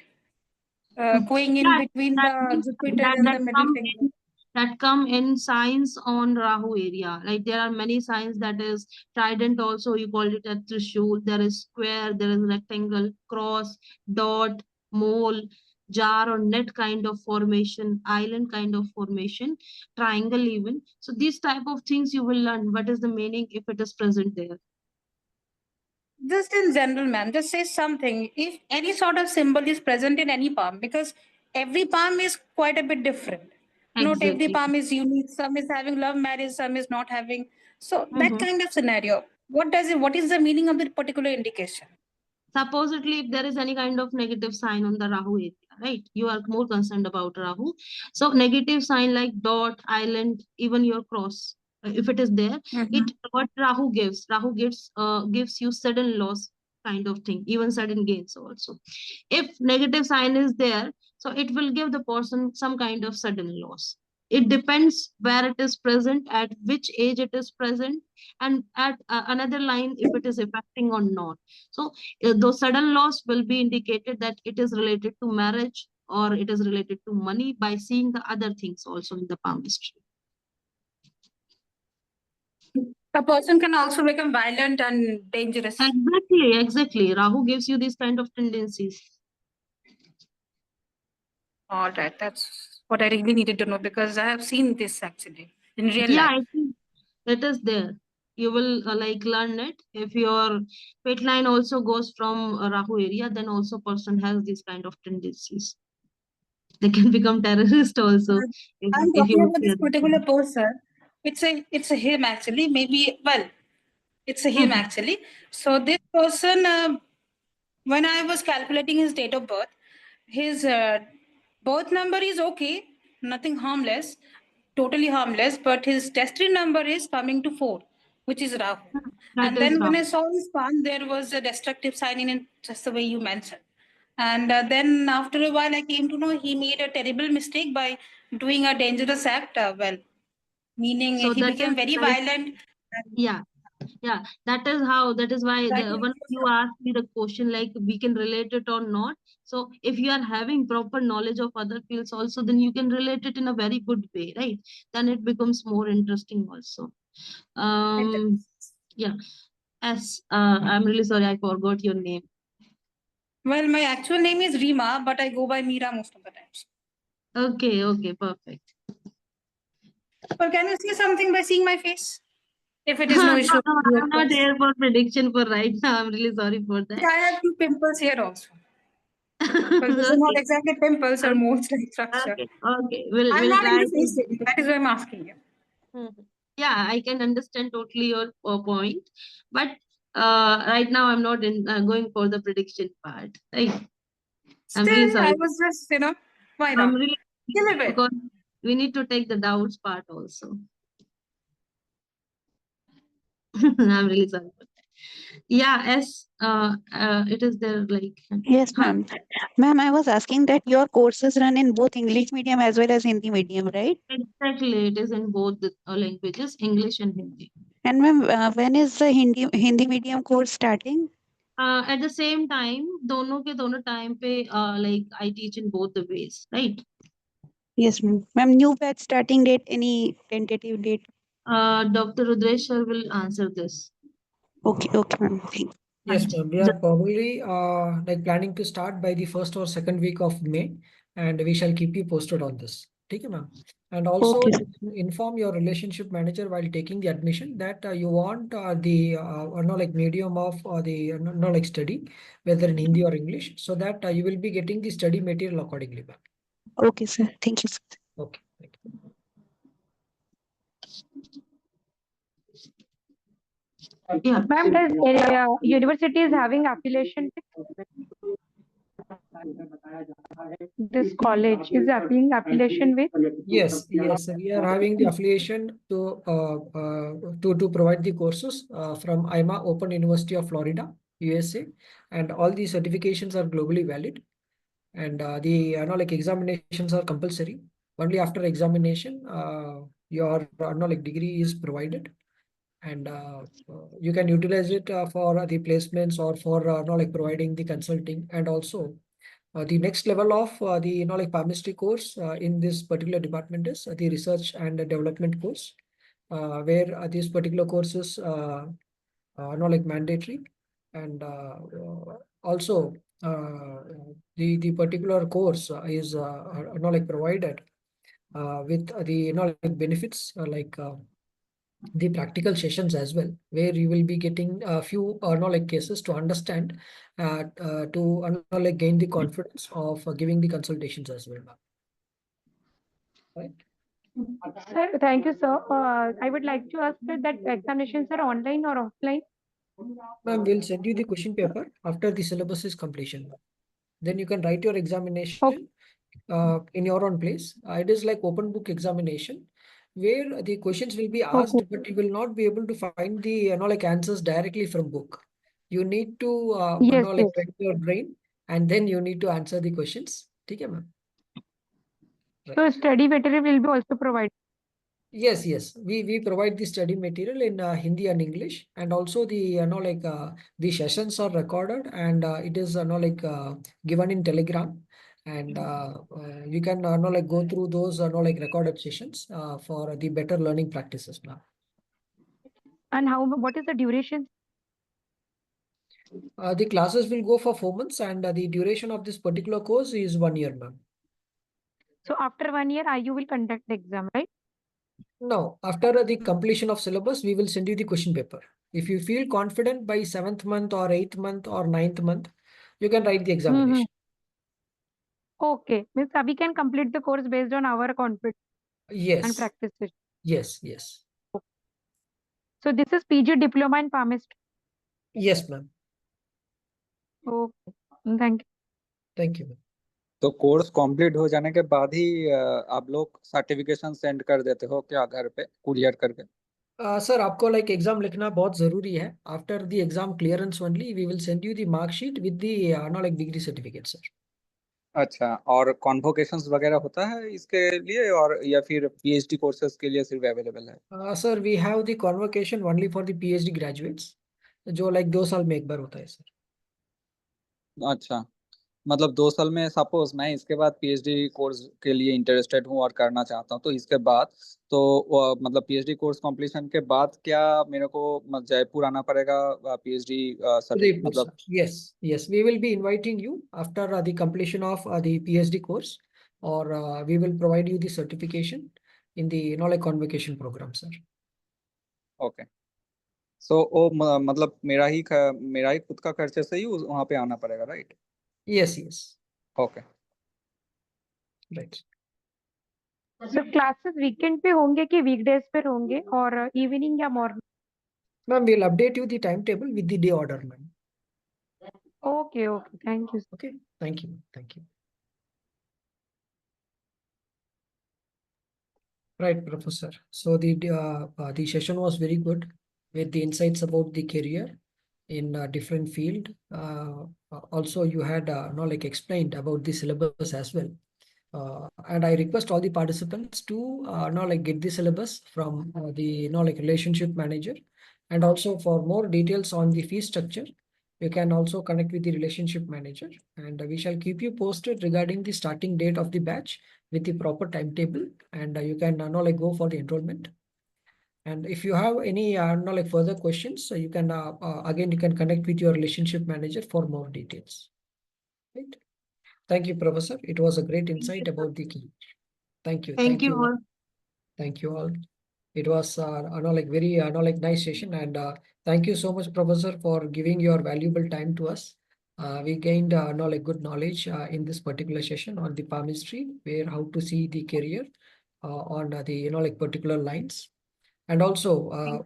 S16: going in between the Jupiter and the middle finger.
S2: That come in signs on Rahu area. Like there are many signs that is trident also, you called it a trishul. There is square, there is rectangle, cross, dot, mole, jar or net kind of formation, island kind of formation, triangle even. So these type of things you will learn what is the meaning if it is present there.
S16: Just in general, ma'am, just say something. If any sort of symbol is present in any palm, because every palm is quite a bit different. Not every
S2: Exactly.
S16: palm is unique. Some is having love marriage, some is not having. So that kind of scenario, what is the meaning of the particular indication?
S2: Supposedly, if there is any kind of negative sign on the Rahu area, right? You are more concerned about Rahu. So negative sign like dot, island, even your cross, if it is there, what Rahu gives gives you sudden loss kind of thing, even sudden gains also. If negative sign is there, so it will give the person some kind of sudden loss. It depends where it is present, at which age it is present, and at another line if it is affecting or not. So those sudden loss will be indicated that it is related to marriage or it is related to money by seeing the other things also in the palmistry.
S16: A person can also become violent and dangerous.
S2: Exactly. Rahu gives you these kind of tendencies.
S16: All right, that's what I really needed to know because I have seen this actually in real
S2: Yeah,
S16: life.
S2: I think it is there. You will learn it. If your fate line also goes from Rahu area, then also person has these kind of tendencies. They can become terrorist also.
S16: I'm talking about this particular person. It's a him actually. It's a him actually. So this person, when I was calculating his date of birth, his birth number is okay, nothing harmless, totally harmless, but his destiny number is coming to 4, which is Rahu. And then when I saw his palm, there was a destructive sign in it, just the way you mentioned. And then after a while, I came to know he made a terrible mistake by doing a dangerous act. meaning
S2: So
S16: he
S2: that
S16: became
S2: is
S16: very
S2: like,
S16: violent.
S2: yeah, that is why
S16: That
S2: the
S16: is
S2: when you ask me the question like we can relate it or not. So if you are having proper knowledge of other fields also, then you can relate it in a very good way, right? Then it becomes more interesting also. Yeah. I'm really sorry, I forgot your name.
S16: Well, my actual name is Rima, but I go by Meera most of the times.
S2: Okay, perfect.
S16: But can you say something by seeing my face? If it is
S2: No,
S16: no issue
S2: no,
S16: with you,
S2: I'm
S16: of
S2: not
S16: course.
S2: here for prediction for right now. I'm really sorry for that.
S16: I have 2 pimples here also. Well, this is not
S2: Okay.
S16: exactly pimples or moles like structure.
S2: Okay.
S16: I'm
S2: We'll
S16: not
S2: try
S16: into
S2: to.
S16: face reading. That is why I'm asking you.
S2: Yeah, I can understand totally your point, but right now I'm not in going for the prediction part. Right? I'm really
S16: Still, I
S2: sorry.
S16: was just, why
S2: I'm
S16: not?
S2: really
S16: Give it a bit.
S2: because we need to take the doubts part also. I'm really sorry for that. Yeah, it is there like.
S18: Yes, ma'am. Ma'am, I was asking that your courses run in both English medium as well as Hindi medium, right?
S2: Exactly, it is in both the languages, English and Hindi.
S18: And ma'am, when is the Hindi medium course starting?
S2: At the same time, दोनों के दोनों time पे like I teach in both the ways, right?
S18: Yes, ma'am. Ma'am, new batch starting date, any tentative date?
S2: Dr. Rudreshwar will answer this.
S18: Okay, ma'am. Thank you.
S1: Yes, ma'am. We are probably like planning to start by the first or second week of May, and we shall keep you posted on this. Okay, ma'am. And also
S18: Okay.
S1: inform your relationship manager while taking the admission that you want the like medium of the like study, whether in Hindi or English, so that you will be getting the study material accordingly, ma'am.
S18: Okay, sir. Thank you, sir.
S1: Okay. Thank you.
S2: Yeah.
S3: Ma'am, does university is having affiliation with this college is having affiliation with?
S1: Yes, we are having the affiliation to provide the courses from IMA Open University of Florida, USA, and all these certifications are globally valid. And the like examinations are compulsory. Only after examination, your like degree is provided, and you can utilize it for the placements or for like providing the consulting, and also the next level of the like chemistry course in this particular department is the research and development course, where these particular courses like mandatory, and also the particular course is like provided with the like benefits like the practical sessions as well, where you will be getting a few like cases to understand to like gain the confidence of giving the consultations as well, ma'am. Right?
S3: Sir, thank you, sir. I would like to ask that examinations are online or offline?
S1: Ma'am, we'll send you the question paper after the syllabus is completion. Then you can write your examination in your own place. It is like open book examination, where the questions will be asked, but you will not be able to find the like answers directly from book. You need to
S3: Yes,
S1: like
S3: yes.
S1: train your brain, and then you need to answer the questions. Okay, ma'am.
S3: So study material will be also provided.
S1: Yes, we provide the study material in Hindi and English, and also the like the sessions are recorded, and it is like given in Telegram, and you can like go through those like recorded sessions for the better learning practices now.
S3: And what is the duration?
S1: The classes will go for 4 months, and the duration of this particular course is 1 year, ma'am.
S3: So after 1 year, IU will conduct the exam, right?
S1: No, after the completion of syllabus, we will send you the question paper. If you feel confident by 7th month or 8th month or 9th month, you can write the examination.
S3: Okay, means we can complete the course based on our confidence and
S1: Yes,
S3: practice.
S1: yes.
S3: So this is PG diploma in pharmacy.
S1: Yes, ma'am.
S3: Okay, thank you.
S1: Thank you, ma'am.
S19: तो course complete हो जाने के बाद ही आप लोग certification send कर देते हो क्या घर पे कुरियर करके?
S1: सर, आपको लाइक एग्जाम लिखना बहुत जरूरी है. After the exam clearance only we will send you the marksheet with the like degree certificate, sir.
S19: अच्छा, और कॉन्वोकेशंस वगैरह होता है इसके लिए, और या फिर पीएचडी कोर्सेज के लिए सिर्फ अवेलेबल है?
S1: Sir we have the convocation only for the PhD graduates, जो लाइक 2 साल में एक बार होता है सर।
S19: अच्छा, मतलब 2 साल में सपोज मैं इसके बाद पीएचडी कोर्स के लिए इंटरेस्टेड हूँ और करना चाहता हूँ, तो इसके बाद तो मतलब पीएचडी कोर्स कंप्लीशन के बाद क्या मेरे को जयपुर आना पड़ेगा पीएचडी सर्टिफिकेट
S1: Udaipur, sir.
S19: मतलब?
S1: Yes, we will be inviting you after the completion of the PhD course, or we will provide you the certification in the like convocation program, sir.
S19: Okay, so वो मतलब मेरा ही खुद का खर्चे से ही वहाँ पे आना पड़ेगा, right?
S1: Yes,
S19: okay,
S1: right.
S3: Sir classes weekend पे होंगे कि वीकडेज पे होंगे, और इवनिंग या morning?
S1: Ma'am, we'll update you the timetable with the day order, ma'am.
S3: Okay okay, thank you.
S1: Okay, thank you. Right, Professor. So the session was very good with the insights about the career in a different field. Also, you had like explained about the syllabus as well. And I request all the participants to like get the syllabus from the like relationship manager, and also for more details on the fee structure, you can also connect with the relationship manager, and we shall keep you posted regarding the starting date of the batch with the proper timetable, and you can like go for the enrollment. And if you have any like further questions, so you can again you can connect with your relationship manager for more details. Right. Thank you, Professor. It was a great insight about the key. Thank you.
S2: Thank you all.
S1: Thank you all. It was like very like nice session, and thank you so much, Professor, for giving your valuable time to us. We gained like good knowledge in this particular session on the palmistry, where how to see the career on the like particular lines. And also,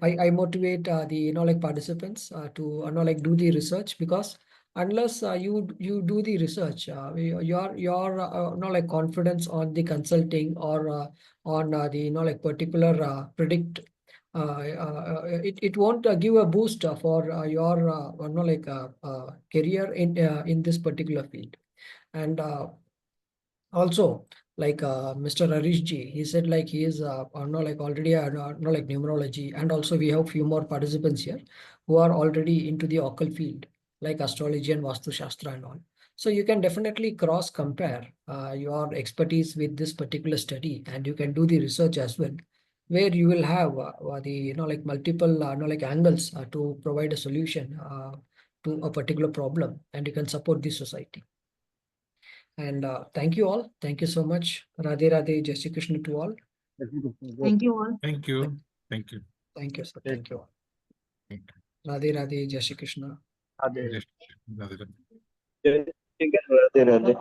S1: I motivate the like participants to like do the research, because unless you do the research, your like confidence on the consulting or on the like particular predict, it won't give a boost for your like career in this particular field. And also, like Mr. Harish Ji, he said like he is like already like numerology, and also we have few more participants here who are already into the occult field, like astrology and Vastu Shastra and all. So you can definitely cross compare your expertise with this particular study, and you can do the research as well, where you will have the like multiple like angles to provide a solution to a particular problem, and you can support the society. And thank you all. Thank you so much. Radhe Radhe, Jai Shri Krishna to all.
S2: Thank you all.
S7: Thank you.
S1: Thank you, sir. Thank you all. Radhe Radhe, Jai Shri Krishna.
S10: Radhe.
S7: Radhe.
S20: ठीक है, राधे राधे।